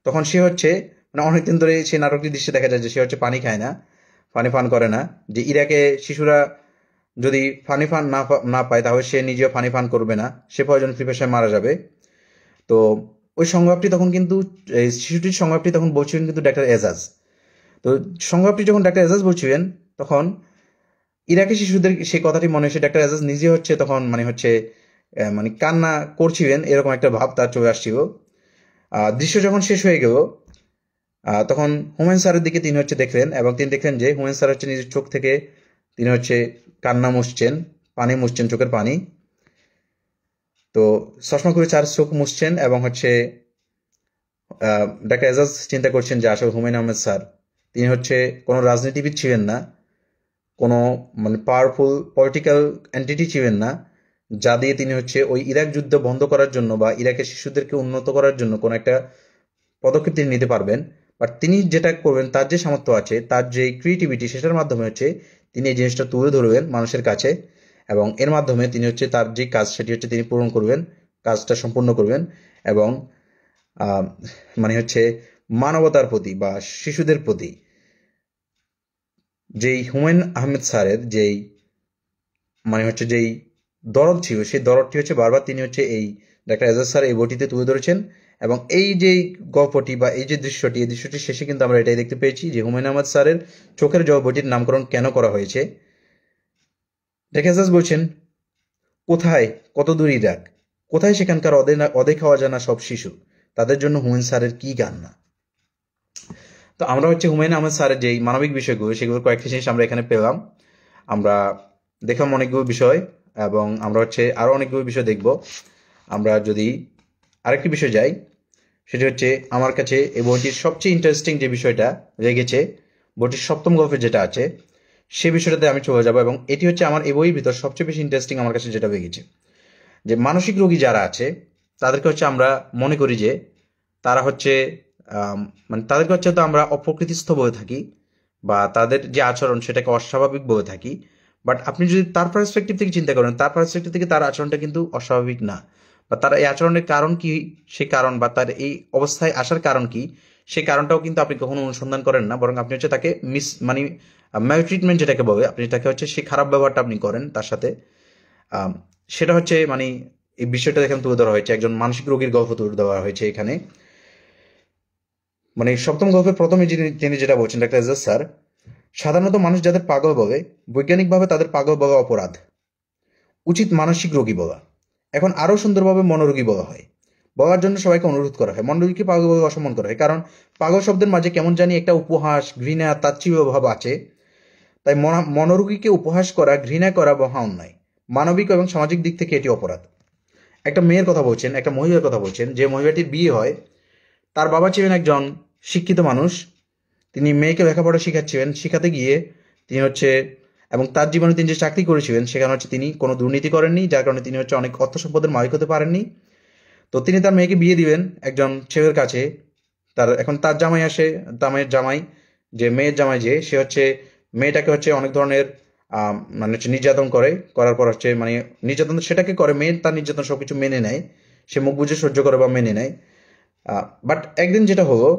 Speaker 1: তখন সে হচ্ছে মানে অনেকদিন ধরে সেই নাটকটির দৃশ্যে দেখা যায় যে সে হচ্ছে পানি খায় না, পানি পান করে না। যে ইরাকে শিশুরা যদি পানি পান না পায় তাহলে সে নিজেও পানি পান করবে না, সে প্রয়োজন পিপাসায় মারা যাবে। তো ওই সংলাপটি তখন কিন্তু শিশুটির সংলাপটি তখন বলছিলেন কিন্তু ডাক্তার এজাজ। তো সংলাপটি যখন ডাক্তার এজাজ বলছিলেন, তখন ইরাকি শিশুদের সেই কথাটি মনে এসে ডাক্তার এজাজ নিজে হচ্ছে তখন মানে হচ্ছে মানে কান্না করছিলেন, এরকম একটা ভাব তার চলে আসছিল। দৃশ্য যখন শেষ হয়ে গেল, তখন হুমায়ুন স্যারের দিকে তিনি হচ্ছে দেখলেন এবং তিনি দেখলেন যে হুমায়ুন স্যার হচ্ছে নিজের চোখ থেকে তিনি হচ্ছে কান্না মুছছেন, পানি মুছছেন, চোখের পানি। তো চশমা করে চার চোখ মুছছেন এবং হচ্ছে ডাক্তার এজাজ চিন্তা করছেন যে আসলে হুমায়ুন আহমেদ স্যার তিনি হচ্ছে কোনো রাজনীতিবিদ ছিলেন না, কোনো মানে পাওয়ারফুল পলিটিক্যাল এন্টিটি ছিলেন না, যা দিয়ে তিনি হচ্ছে ওই ইরাক যুদ্ধ বন্ধ করার জন্য বা ইরাকের শিশুদেরকে উন্নত করার জন্য কোনো একটা পদক্ষেপ তিনি নিতে পারবেন। বাট তিনি যেটা করবেন, তার যে সামর্থ্য আছে, তার যে ক্রিয়েটিভিটি, সেটার মাধ্যমে হচ্ছে তিনি এই জিনিসটা তুলে ধরবেন মানুষের কাছে এবং এর মাধ্যমে তিনি হচ্ছে তার যে কাজ সেটি হচ্ছে তিনি পূরণ করবেন, কাজটা সম্পূর্ণ করবেন। এবং মানে হচ্ছে মানবতার প্রতি বা শিশুদের প্রতি যেই হুমায়ুন আহমেদ স্যারের যেই মানে হচ্ছে যেই দরদ ছিল, সেই দরদটি হচ্ছে বারবার তিনি হচ্ছে এই ডাক্তার এজাজ স্যার এই বইটিতে তুলে ধরেছেন। এবং এই যে গল্পটি বা এই যে দৃশ্যটি, এই দৃশ্যটির শেষে কিন্তু আমরা এটাই দেখতে পেয়েছি যে হুমায়ুন আহমেদ স্যারের চোখের জল বইটির নামকরণ কেন করা হয়েছে। ডাক্তার এজাজ বলছেন, কোথায় কত দূর ইরাক, কোথায় সেখানকার অদেখা অজানা সব শিশু, তাদের জন্য হুমায়ুন স্যারের কি গান না। তো আমরা হচ্ছে হুমায়ুন আহমেদ স্যারের যেই মানবিক বিষয়গুলো, সেগুলোর কয়েকটি জিনিস আমরা এখানে পেলাম। আমরা দেখলাম অনেকগুলো বিষয় এবং আমরা হচ্ছে আরও অনেকগুলো বিষয় দেখব। আমরা যদি আরেকটি বিষয় যাই, সেটি হচ্ছে আমার কাছে এই বইটির সবচেয়ে ইন্টারেস্টিং যে বিষয়টা লেগেছে, বইটির সপ্তম গল্পে যেটা আছে, সে বিষয়টাতে আমি চলে যাব। এবং এটি হচ্ছে আমার এই বইয়ের ভিতর সবচেয়ে বেশি ইন্টারেস্টিং আমার কাছে যেটা লেগেছে, যে মানসিক রোগী যারা আছে তাদেরকে হচ্ছে আমরা মনে করি যে তারা হচ্ছে মানে তাদেরকে হচ্ছে তো আমরা অপ্রকৃতিস্থ বলে থাকি বা তাদের যে আচরণ সেটাকে অস্বাভাবিক বলে থাকি। বাট আপনি যদি তার পার্সপেক্টিভ থেকে চিন্তা করেন, তার পার্সপেক্টিভ থেকে তার আচরণটা কিন্তু অস্বাভাবিক না, বা তার এই আচরণের কারণ কি, সে কারণ বা তার এই অবস্থায় আসার কারণ কি, সেই কারণটাও কিন্তু আপনি কখনো অনুসন্ধান করেন না, বরং আপনি হচ্ছে তাকে মানে ম্যালট্রিটমেন্ট যেটাকে বলে, আপনি তাকে হচ্ছে সেই খারাপ ব্যবহারটা আপনি করেন তার সাথে। আম, সেটা হচ্ছে মানে এই বিষয়টা এখানে তুলে ধরা হয়েছে, একজন মানসিক রোগীর গল্প তুলে ধরা হয়েছে এখানে। মানে সপ্তম গল্পের প্রথমে তিনি যেটা বলছেন, ডাক্তার এজাজ স্যার, সাধারণত মানুষ যাদের পাগল বলে, বৈজ্ঞানিকভাবে তাদের পাগল বলা অপরাধ, উচিত মানসিক রোগী বলা। এখন আরও সুন্দরভাবে মনোরোগী বলা হয়, বলার জন্য সবাইকে অনুরোধ করা হয়। মনোরোগীকে পাগল বলে অসম্মান করা হয়, কারণ পাগল শব্দের মাঝে কেমন জানি একটা উপহাস, ঘৃণা, তাচ্ছিল্য ভাব আছে। তাই মনোরোগীকে উপহাস করা, ঘৃণা করা মহা অন্যায়। মানবিক এবং সামাজিক দিক থেকে এটি অপরাধ। একটা মেয়ের কথা বলছেন, একটা মহিলার কথা বলছেন, যে মহিলাটির বিয়ে হয়, তার বাবা ছিলেন একজন শিক্ষিত মানুষ। তিনি মেয়েকে লেখাপড়া শিখাচ্ছিলেন, শিখাতে গিয়ে তিনি হচ্ছে, এবং তার জীবনে তিনি যে চাকরি করেছিলেন সেখানে হচ্ছে তিনি কোনো দুর্নীতি করেননি, যার কারণে তিনি হচ্ছে অনেক অর্থ সম্পদের মালিক হতে পারেননি। তো তিনি তার মেয়েকে বিয়ে দিবেন একজন ছেলের কাছে। এখন তার জামাই আসে, তার জামাই, যে মেয়ের জামাই, যে সে হচ্ছে মেয়েটাকে হচ্ছে অনেক ধরনের মানে হচ্ছে নির্যাতন করে, করার পর হচ্ছে মানে নির্যাতন সেটাকে করে, মেয়ে তার নির্যাতন সবকিছু মেনে নেয়, সে মুখ বুঝে সহ্য করে বা মেনে নেয়। বাট একদিন যেটা হলো,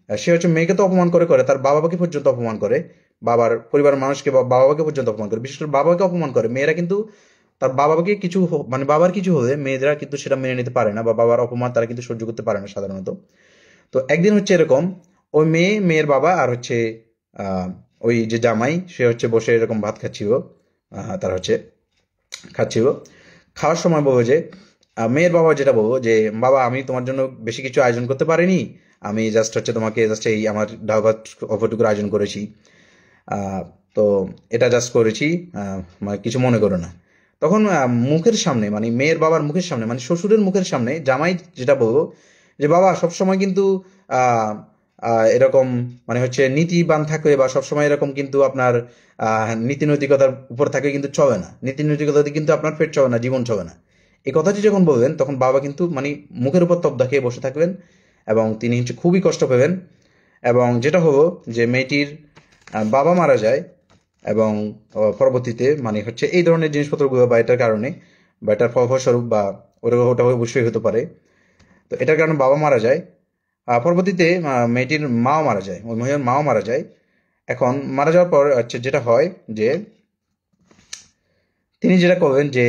Speaker 1: সে হচ্ছে মেয়েকে তো অপমান করে করে তার বাবাকে পর্যন্ত অপমান করে, বাবার পরিবারের মানুষকে বা বাবাকে পর্যন্ত অপমান করে, বিশেষ করে বাবাকে অপমান করে। মেয়েরা কিন্তু তার বাবাকে কিছু মানে বাবার কিছু হলে মেয়েরা কিন্তু সেটা মেনে নিতে পারে না, বা বাবার অপমান তারা কিন্তু সহ্য করতে পারে না সাধারণত। তো একদিন হচ্ছে এরকম, ওই মেয়ের বাবা আর হচ্ছে আহ, ওই যে জামাই, সে হচ্ছে বসে এরকম ভাত খাচ্ছিল, তার হচ্ছে খাচ্ছিল। খাওয়ার সময় বলবো যে মেয়ের বাবা যেটা বলবো যে, বাবা আমি তোমার জন্য বেশি কিছু আয়োজন করতে পারিনি, আমি জাস্ট হচ্ছে তোমাকে জাস্ট এই আমার ডাল ভাত অল্পটুকুর আয়োজন করেছি। আহ, তো এটা জাস্ট করেছি, মানে কিছু মনে করো না। তখন মুখের সামনে, মানে মেয়ের বাবার মুখের সামনে, মানে শ্বশুরের মুখের সামনে জামাই যেটা বলবো যে, বাবা সবসময় কিন্তু আহ, এরকম মানে হচ্ছে নীতিবান থাকলে বা সবসময় এরকম কিন্তু আপনার নীতি নৈতিকতার উপর থাকলে কিন্তু চলে না, নীতি নৈতিকতাতে কিন্তু আপনার পেট চলে না, জীবন চলে না। এই কথাটি যখন বলবেন তখন বাবা কিন্তু মানে মুখের উপর তবদা খেয়ে বসে থাকবেন, এবং তিনি হচ্ছে খুবই কষ্ট পেবেন। এবং যেটা হলো যে মেয়েটির বাবা মারা যায়, এবং পরবর্তীতে মানে হচ্ছে এই ধরনের জিনিসপত্রগুলো বা এটার কারণে বা এটার ফলস্বরূপ বা ওটা অবশ্যই হতে পারে। তো এটার কারণে বাবা মারা যায়। পরবর্তীতে মেয়েটির মাও মারা যায়, ওই মহিলার মাও মারা যায়। এখন মারা যাওয়ার পর হচ্ছে যেটা হয় যে, তিনি যেটা করবেন যে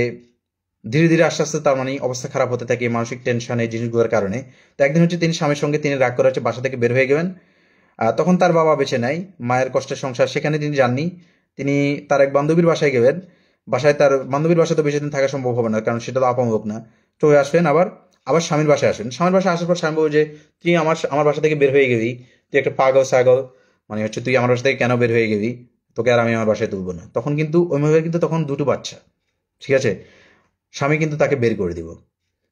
Speaker 1: ধীরে ধীরে আস্তে আস্তে তার মানে অবস্থা খারাপ হতে থাকে মানসিক টেনশন এই জিনিসগুলোর কারণে। তো একদিন হচ্ছে তিনি স্বামীর সঙ্গে তিনি রাগ করে হচ্ছে বাসা থেকে বের হয়ে গেলেন। তখন তার বাবা বেঁচে নাই, মায়ের কষ্টের সংসার সেখানে তিনি যাননি, তিনি তার এক বান্ধবীর বাসায় গেলেন। বাসায় তার বান্ধবীর বাসায় তো বেশি দিন থাকা সম্ভব হবে না, কারণ সেটা তো আপন লোক না। চলে আসলেন আবার, আবার স্বামীর বাসায় আসেন। স্বামীর বাসায় আসার পর স্বামী বলবে যে, তুই আমার বাসা থেকে বের হয়ে গেলি, তুই একটা পাগল ছাগল, মানে হচ্ছে তুই আমার বাসা থেকে কেন বের হয়ে গেলি, তোকে আর আমি আমার বাসায় তুলবো না। তখন কিন্তু ওই মহিলার কিন্তু তখন দুটো বাচ্চা, ঠিক আছে, স্বামী কিন্তু তাকে বের করে দিব,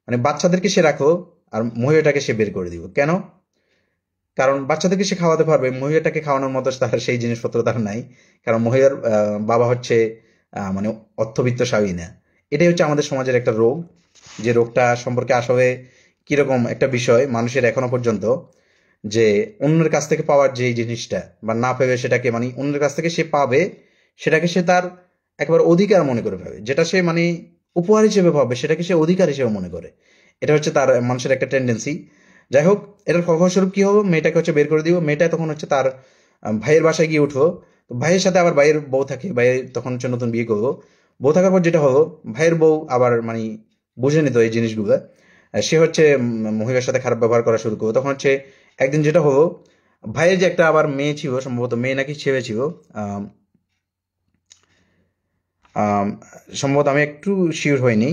Speaker 1: মানে বাচ্চাদেরকে সে রাখো আর মহিলাটাকে সে বের করে দিব কেন? কারণ বাচ্চাদেরকে সে খাওয়াতে পারবে, মহিলাটাকে খাওয়ানোর মতো তার সেই জিনিসপত্র তার নাই, কারণ মহিলার বাবা হচ্ছে মানে অর্থবিত্তশালী না। এটাই হচ্ছে আমাদের সমাজের একটা রোগ, যে রোগটা সম্পর্কে আসলে কিরকম একটা বিষয় মানুষের এখনো পর্যন্ত, যে অন্যের কাছ থেকে পাওয়ার যে জিনিসটা বা না পেবে সেটাকে মানে অন্যের কাছ থেকে সে পাবে, সেটাকে সে তার একবার অধিকার মনে করে ফেলে, যেটা সে মানে উপহার হিসেবে পাবে সেটাকে সে অধিকার হিসেবে মনে করে। এটা হচ্ছে তার মানুষের একটা টেন্ডেন্সি। যাই হোক, এটার ফলস্বরূপ কি হবো, মেয়েটাকে হচ্ছে বের করে দিব। মেয়েটা তখন হচ্ছে তার ভাইয়ের বাসায় গিয়ে উঠবো। তো ভাইয়ের সাথে আবার ভাইয়ের বউ থাকে, ভাইয়ের তখন হচ্ছে নতুন বিয়ে করবো। বউ থাকার পর যেটা হলো, ভাইয়ের বউ আবার মানে বুঝে নিত এই জিনিসগুলো। সে হচ্ছে মহিলার সাথে খারাপ ব্যবহার করা শুরু করবো। তখন হচ্ছে একদিন যেটা হলো, ভাইয়ের যে একটা আবার মেয়ে ছিল, সম্ভবত মেয়ে নাকি ছেলে ছিল, আম, আম, সম্ভবত আমি একটু শিওর হইনি।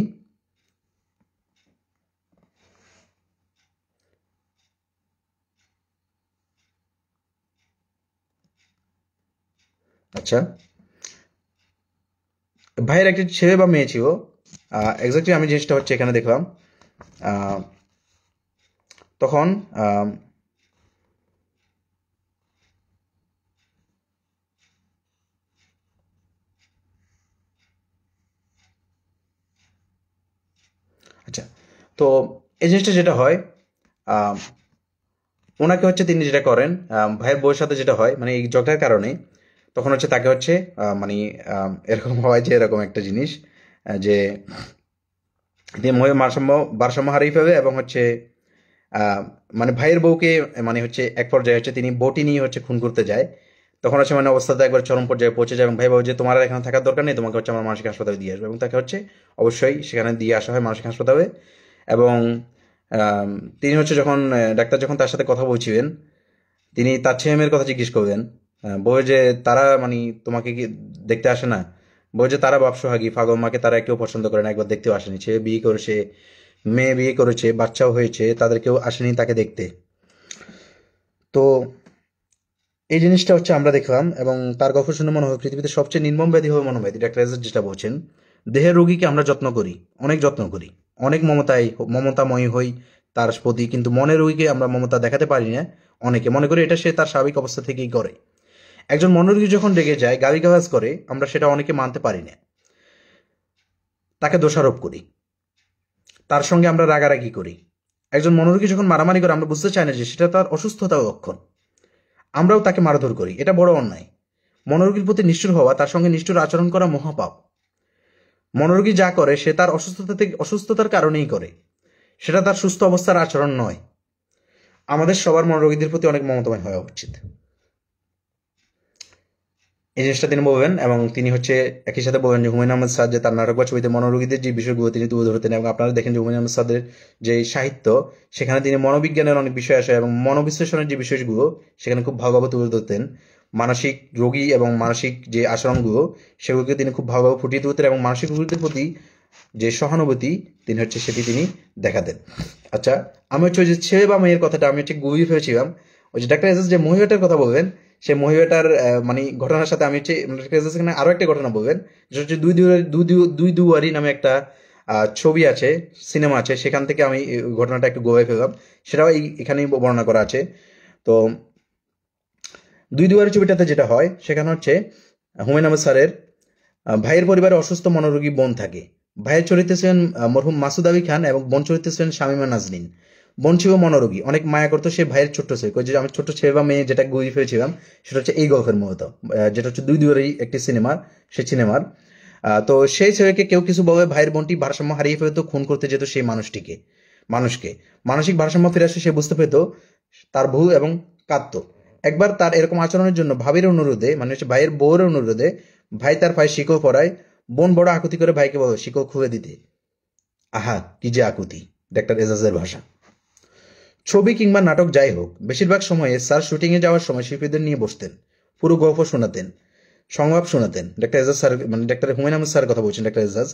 Speaker 1: আচ্ছা, ভাইয়ের একটি ছেলে বা মেয়ে ছিল, এক্স্যাক্টলি আমি জিনিসটা হচ্ছে এখানে দেখলাম। আহ, তখন আম, আচ্ছা, তো এই জিনিসটা যেটা হয়, আম, ওনাকে হচ্ছে তিনি যেটা করেন, ভাইয়ের বউয়ের সাথে যেটা হয় মানে এই ঝগড়ার কারণে তখন হচ্ছে তাকে হচ্ছে মানে এরকম হয় যে এরকম একটা জিনিস যে তিনি ভারসাম্য হারিয়ে ফেলবে এবং হচ্ছে আহ, মানে ভাইয়ের বউকে মানে হচ্ছে এক পর্যায়ে হচ্ছে তিনি বটি নিয়ে হচ্ছে খুন করতে যায়। তখন হচ্ছে মানে অবস্থাটা একবার চরম পর্যায়ে পৌঁছে যায় এবং ভাই বলে যে তোমার আর এখানে থাকার দরকার নেই, তোমাকে হচ্ছে আমার মানসিক হাসপাতালে দিয়ে আসবে, এবং তাকে হচ্ছে অবশ্যই সেখানে দিয়ে আসা হয় মানসিক হাসপাতালে। এবং আম, তিনি হচ্ছে যখন ডাক্তার যখন তার সাথে কথা বলছিলেন, তিনি তার ছেলে মেয়ের কথা জিজ্ঞেস করলেন। বলে যে তারা মানে তোমাকে কি দেখতে আসে না? বলে যে তারা বাপসহাগী পাগল মাকে তারা কেউ পছন্দ করে না, একবার দেখতেও আসেনি, ছেলে বিয়ে করেছে, মেয়ে বিয়ে করেছে, বাচ্চাও হয়েছে, তাদের কেউ আসেনি তাকে দেখতে। তো এই জিনিসটা হচ্ছে আমরা দেখলাম এবং তার গল্প শুনে মনে হয় পৃথিবীতে সবচেয়ে নির্মম ব্যাধি হবে মনোব্যাধি। ডাক্তার এজাজ যেটা বলছেন, দেহের রোগীকে আমরা যত্ন করি, অনেক যত্ন করি, অনেক মমতাময়ী হই তার প্রতি, কিন্তু মনের রোগীকে আমরা মমতা দেখাতে পারি না। অনেকে মনে করি এটা সে তার স্বাভাবিক অবস্থা থেকেই করে। একজন মনোরোগী যখন রেগে যায়, গালিগালাজ করে, আমরা সেটা অনেকে মানতে পারি না, তাকে দোষারোপ করি, তার সঙ্গে আমরা রাগারাগি করি। একজন মনোরোগী যখন মারামারি করে, আমরা বুঝতে চাই না যে সেটা তার অসুস্থতার লক্ষণ, আমরাও তাকে মারধর করি, এটা বড় অন্যায়। মনোরোগীর প্রতি নিষ্ঠুর হওয়া, তার সঙ্গে নিষ্ঠুর আচরণ করা মহাপাপ। মনোরোগী যা করে সে তার অসুস্থতার কারণেই করে, সেটা তার সুস্থ অবস্থার আচরণ নয়। আমাদের সবার মনোরোগীদের প্রতি অনেক মমতাময় হওয়া উচিত। এই জিনিসটা তিনি বলবেন এবং তিনি হচ্ছে একই সাথে বলবেন যে হুমায়ুন আহমেদ স্যার যে তার নাটক বা ছবিতে মনোরোগীদের যে বিষয়গুলো তিনি তুলে ধরতেন, এবং আপনারা দেখেন যে হুমায়ুন আহমেদ স্যারের যে সাহিত্য, সেখানে তিনি মনোবিজ্ঞানের অনেক বিষয় আসে এবং মনোবিশ্লেষণের যে বিষয়গুলো সেখানে খুব ভালোভাবে তুলে ধরতেন। মানসিক রোগী এবং মানসিক যে আচরণগুলো সেগুলোকে তিনি খুব ভালোভাবে ফুটিয়ে তুলতেন এবং মানসিক রোগীদের প্রতি যে সহানুভূতি তিনি হচ্ছে সেটি তিনি দেখাতেন। আচ্ছা, আমি হচ্ছে ওই যে ছেলে বা মেয়ের কথাটা আমি হচ্ছে গুলিয়ে ফেলেছিলাম। ওই যে ডাক্তার এজাজ যে মহিলাটার কথা বলবেন, সেই মহিলাটার মানে ঘটনার সাথে আমি হচ্ছে ডাক্তার এজাজ এখানে আরো একটা ঘটনা বলবেন, যেটা হচ্ছে দুই দুয়ারি নামে একটা ছবি আছে, সিনেমা আছে, সেখান থেকে আমি এই ঘটনাটা একটু গোয়ায় ফেললাম। সেটাও এখানেই বর্ণনা করা আছে। তো দুই দুয়ারি ছবিটাতে যেটা হয় সেখানে হচ্ছে হুমায়ুন আহমেদ স্যারের ভাইয়ের পরিবারে অসুস্থ মনোরোগী বোন থাকে। ভাইয়ের চরিত্রে ছিলেন মরহুম মাসুদ আলী খান এবং বোন চরিত্রে ছিলেন শামীমা নাজনীন। বোন ছিল মনোরোগী, অনেক মায়া করতো সে ভাইয়ের ছোট্ট ছেলে। ওই যে আমি ছোট্ট ছেলে বা মেয়ে যেটা গুলি ফেলেছিলাম, সেটা হচ্ছে এই গল্পের মূলত, যেটা হচ্ছে দুই দুয়ারি একটি সিনেমার, সেই সিনেমার। তো সেই ছেলেকে কেউ কিছু বলে ভাইয়ের বোনটি ভারসাম্য হারিয়ে ফেলতো, খুন করতে যেত সেই মানুষকে মানসিক ভারসাম্য ফিরে আসে, সে বুঝতে পেত তার ভুল এবং কাঁদতো। একবার তার এরকম আচরণের জন্য ভাবির অনুরোধে, মানে হচ্ছে ভাইয়ের বউর অনুরোধে, ভাই তার পায়ে শিকল পরায়। বোন বড় আকুতি করে ভাইকে বলো শিকল খুলে দিতে। আহা, কি যে আকুতি! ডাক্তার এজাজের ভাষা। ছবি কিংবা নাটক যাই হোক, বেশিরভাগ সময়ে স্যার শুটিংয়ে যাওয়ার সময় শিল্পীদের নিয়ে বসতেন, পুরো গল্প শোনাতেন, সংলাপ শোনাতেন। ডাক্তার এজাজ স্যার মানে ডাক্তার হুমায়ুন আহমেদ স্যারের কথা বলছেন ডাক্তার এজাজ।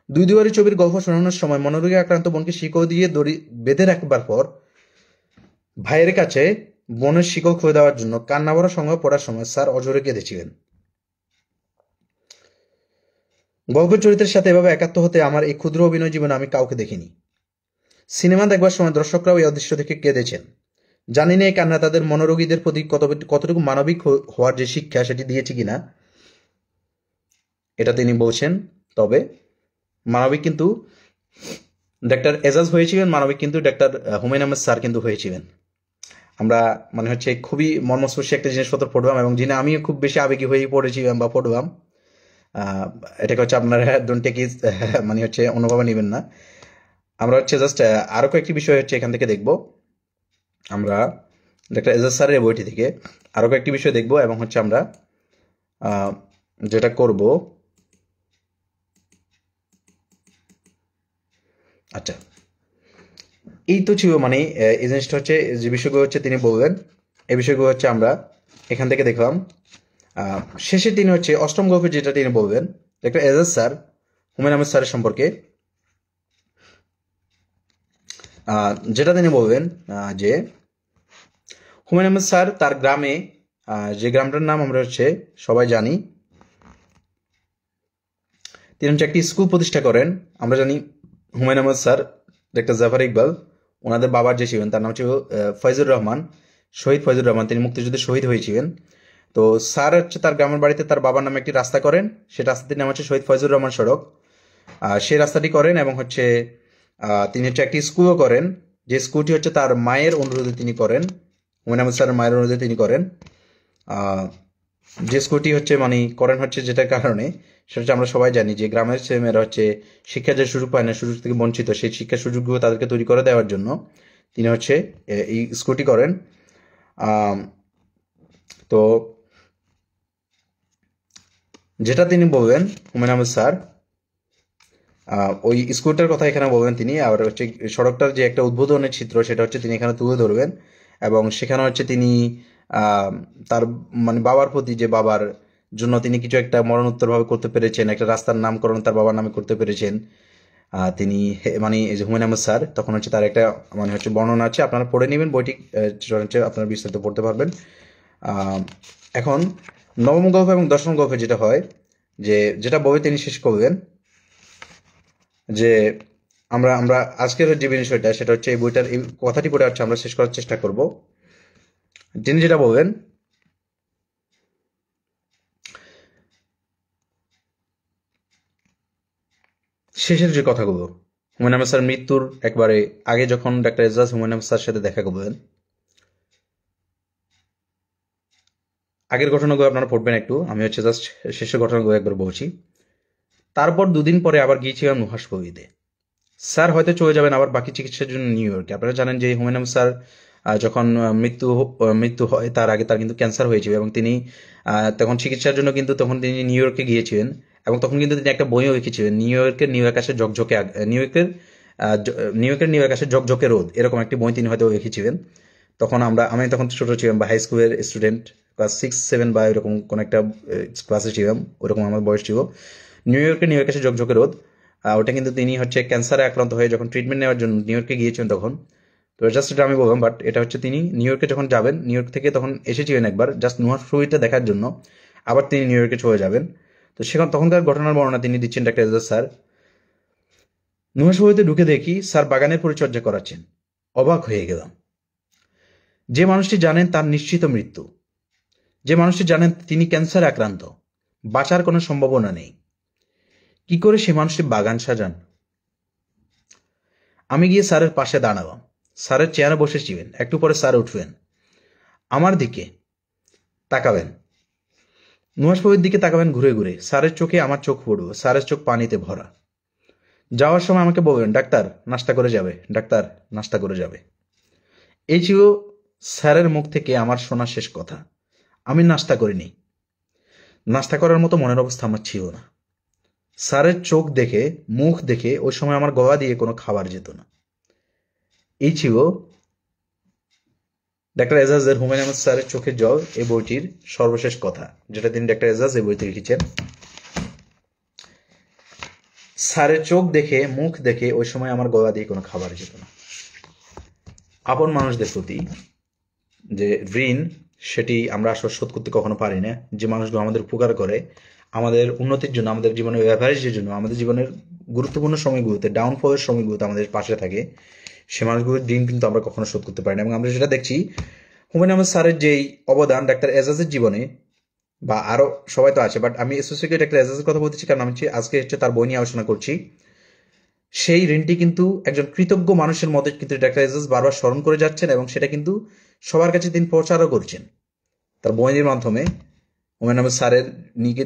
Speaker 1: দুই দুয়ারি ছবির গল্প শোনানোর সময় মনোরোগে আক্রান্ত বোনকে শিকল দিয়ে দড়ি বেঁধে রাখবার পর ভাইয়ের কাছে বোনের শিকল খুলে দেওয়ার জন্য কান্না ভরা সংলাপ পড়ার সময় স্যার অঝরে কেঁদেছিলেন। গল্পের চরিত্রের সাথে এভাবে একাত্ম হতে আমার এই ক্ষুদ্র অভিনয় জীবনে আমি কাউকে দেখিনি। সিনেমা দেখবার সময় দর্শকরাও এই অদৃশ্য দেখে কেঁদেছেন। জানি না এই কান্না তাদের মনোরোগীদের প্রতি কতটুকু মানবিক হওয়ার যে শিক্ষা সেটি দিয়েছে কিনা, এটা তিনি বলছেন। তবে মানবিক কিন্তু ডাক্তার এজাজ হয়েছিলেন, মানবিক কিন্তু ডাক্তার হুমায়ুন আহমেদ স্যার কিন্তু হয়েছিলেন। আমরা মানে হচ্ছে খুবই মর্মস্পর্শী একটা জিনিসপত্র পড়লাম এবং যিনি আমিও খুব বেশি আবেগী হয়ে পড়েছিলাম বা পড়লাম। এটাকে হচ্ছে আপনারা ডোন্ট টেক ইজ মানে হচ্ছে অনুভবে নেবেন না। আমরা হচ্ছে জাস্ট আরো কয়েকটি বিষয় হচ্ছে এখান থেকে দেখব। আমরা ডাক্তার এজাজ স্যারের বইটি থেকে আরো কয়েকটি বিষয় দেখব এবং হচ্ছে আমরা যেটা করব, আচ্ছা এই তো ছিল মানে এই জিনিসটা হচ্ছে যে বিষয়গুলো হচ্ছে তিনি বলবেন, এই বিষয়গুলো হচ্ছে আমরা এখান থেকে দেখলাম। শেষে তিনি হচ্ছে অষ্টম গল্পে যেটা তিনি বলবেন, ডাক্তার এজাজ স্যার হুমায়ুন আহমেদ স্যারের সম্পর্কে যেটা তিনি বলবেন যে হুমায়ুন আহমেদ স্যার তার গ্রামে, যে গ্রামটার নাম আমরা হচ্ছে সবাই জানি, তিনি হচ্ছে একটি স্কুল প্রতিষ্ঠা করেন। আমরা জানি হুমায়ুন আহমেদ স্যার ডাক্তার জাফর ইকবাল ওনাদের বাবার যে ছিলেন তার নাম ছিল ফয়জুর রহমান, শহীদ ফয়জুর রহমান, তিনি মুক্তিযুদ্ধে শহীদ হয়েছিলেন। তো স্যার হচ্ছে তার গ্রামের বাড়িতে তার বাবার নামে একটি রাস্তা করেন, সেই রাস্তাটির নাম হচ্ছে শহীদ ফয়জুর রহমান সড়ক। সেই রাস্তাটি করেন এবং হচ্ছে তিনি হচ্ছে একটি স্কুলও করেন, যে স্কুলটি হচ্ছে তার মায়ের অনুরোধে তিনি করেন, হুমায়ুন আহমেদ স্যারের মায়ের অনুরোধে তিনি করেন। যে স্কুলটি হচ্ছে মানে করেন হচ্ছে যেটার কারণে, সেটা হচ্ছে আমরা সবাই জানি যে গ্রামের ছেলেমেয়েরা হচ্ছে শিক্ষার যে সুযোগ পায় না, সুযোগ থেকে বঞ্চিত, সেই শিক্ষার সুযোগগুলো তাদেরকে তৈরি করে দেওয়ার জন্য তিনি হচ্ছে এই স্কুলটি করেন। আম, তো যেটা তিনি বলবেন হুমায়ুন আহমেদ স্যার, ওই স্কুলটার কথা এখানে বলবেন তিনি, আর হচ্ছে সড়কটার যে একটা উদ্বোধনের চিত্র সেটা হচ্ছে তিনি এখানে তুলে ধরবেন। এবং সেখানে হচ্ছে তিনি আহ, তার মানে বাবার প্রতি, যে বাবার জন্য তিনি কিছু একটা মরণোত্তরভাবে করতে পেরেছেন, একটা রাস্তার নামকরণ তার বাবার নামে করতে পেরেছেন। তিনি মানে এই যে হুমায়ুন আহমেদ স্যার, তখন হচ্ছে তার একটা মানে হচ্ছে বর্ণনা আছে, আপনারা পড়ে নেবেন বইটি, হচ্ছে আপনারা বিস্তারিত পড়তে পারবেন। আহ, এখন নবম গল্প এবং দশম গল্পে যেটা হয়, যে যেটা বই তিনি শেষ করবেন, যে আমরা আমরা আজকের যে বিষয়টা সেটা হচ্ছে এই বইটার এই কথাটি পড়ে হচ্ছে আমরা শেষ করার চেষ্টা করব। তিনি যেটা বলবেন, শেষের যে কথাগুলো, হুমায়ুন আহমেদ স্যার মৃত্যুর একবারে আগে যখন ডাক্তার এজাজ হুমায়ুন আহমেদ স্যার সাথে দেখা করবেন, আগের ঘটনাগুলো আপনারা পড়বেন একটু, আমি হচ্ছে জাস্ট শেষের ঘটনাগুলো একবার বলছি। তারপর দুদিন পরে আবার গিয়েছিলাম নুহাস প্রভৃতিতে। স্যার হয়তো চলে যাবেন আবার বাকি চিকিৎসার জন্য নিউ ইয়র্কে। আপনারা জানেন যে হুমায়ুন আহমেদ স্যার যখন মৃত্যু হয় তার আগে তার কিন্তু ক্যান্সার হয়েছিল, এবং তিনি তখন চিকিৎসার জন্য কিন্তু তখন তিনি নিউ ইয়র্কে গিয়েছিলেন। এবং তখন কিন্তু তিনি একটা বইও লিখেছিলেন, নিউ আকাশে ঝকঝকে নিউ ইয়র্কের নিউ আকাশে ঝকঝকে রোদ, এরকম একটি বই তিনি হয়তো লিখেছিলেন। তখন আমি তখন ছোট ছিলাম, বা হাই স্কুলের স্টুডেন্ট, ক্লাস 6-7 বা এরকম কোন একটা ক্লাসে ছিলাম, ওরকম আমার বয়স ছিল। নিউ ইয়র্কে এসে ঝকঝকে রোদ, ওটা কিন্তু তিনি হচ্ছে ক্যান্সারে আক্রান্ত হয়ে যখন ট্রিটমেন্ট নেওয়ার জন্য নিউ ইয়র্কে গিয়েছিলেন তখন। তো জাস্ট এটা আমি বললাম, বাট এটা হচ্ছে তিনি নিউ ইয়র্কে যখন যাবেন, নিউ ইয়র্ক থেকে তখন এসেছিলেন একবার জাস্ট নুহার ছবিটা দেখার জন্য, আবার তিনি নিউ ইয়র্কে চলে যাবেন। তো সেখান তখনকার ঘটনার বর্ণনা তিনি দিচ্ছেন ডাক্তার এজাজ স্যার। নুহার ছবিতে ঢুকে দেখি স্যার বাগানের পরিচর্যা করাচ্ছেন। অবাক হয়ে গেলাম। যে মানুষটি জানেন তার নিশ্চিত মৃত্যু, যে মানুষটি জানেন তিনি ক্যান্সারে আক্রান্ত, বাঁচার কোনো সম্ভাবনা নেই, কি করে সে মানুষটি বাগান সাজান? আমি গিয়ে স্যারের পাশে দাঁড়ালাম। স্যারের চেয়ারে বসেছিলেন, একটু পরে স্যার উঠবেন, আমার দিকে তাকাবেন, নুহাসবাবুর দিকে তাকাবেন ঘুরে ঘুরে। স্যারের চোখে আমার চোখ পড়ব, স্যারের চোখ পানিতে ভরা। যাওয়ার সময় আমাকে বলবেন, ডাক্তার নাস্তা করে যাবে, ডাক্তার নাস্তা করে যাবে। এই ছিল স্যারের মুখ থেকে আমার শোনা শেষ কথা। আমি নাস্তা করিনি, নাস্তা করার মতো মনের অবস্থা আমার ছিল না। স্যারের চোখ দেখে, মুখ দেখে ওই সময় আমার গলা দিয়ে কোনো খাবার যেত না। এই ছিল ডাক্তার এজাজের হুমায়ুন আহমেদ স্যারের চোখের জল এই বইটির সর্বশেষ কথা, যেটা তিনি ডাক্তার এজাজ এই বইতে লিখেছেন। স্যারের চোখ দেখে, মুখ দেখে ওই সময় আমার গলা দিয়ে কোনো খাবার যেত না। আপন মানুষদের প্রতি যে ঋণ, সেটি আমরা আসলে শোধ করতে কখনো পারি না। যে মানুষগুলো আমাদের উপকার করে, আমাদের উন্নতির জন্য, আমাদের জীবনের অ্যাভারেজের জন্য, আমাদের জীবনের গুরুত্বপূর্ণ সময়গুলোতে, ডাউনফলের সময়গুলোতে আমাদের পাশে থাকে, সে মানুষগুলোর ঋণ কিন্তু আমরা কখনো শোধ করতে পারি না। এবং আমরা যেটা দেখছি, হুমায়ুন আহমেদ স্যারের যেই অবদান ডাক্তার এজাজের জীবনে, বা আরো সবাই তো আছে, বাট আমি স্পেসিফিকলি ডাক্তার এজাজের কথা বলতেছি কারণ আমি আজকে হচ্ছে তার বই নিয়ে আলোচনা করছি। সেই ঋণটি কিন্তু একজন কৃতজ্ঞ মানুষের মধ্যে কিন্তু ডাক্তার এজাজ বারবার স্মরণ করে যাচ্ছেন, এবং সেটা কিন্তু সবার কাছে তিনি প্রচারও করছেন তার বইয়ের মাধ্যমে। হুমায়ুন আহমেদ স্যারের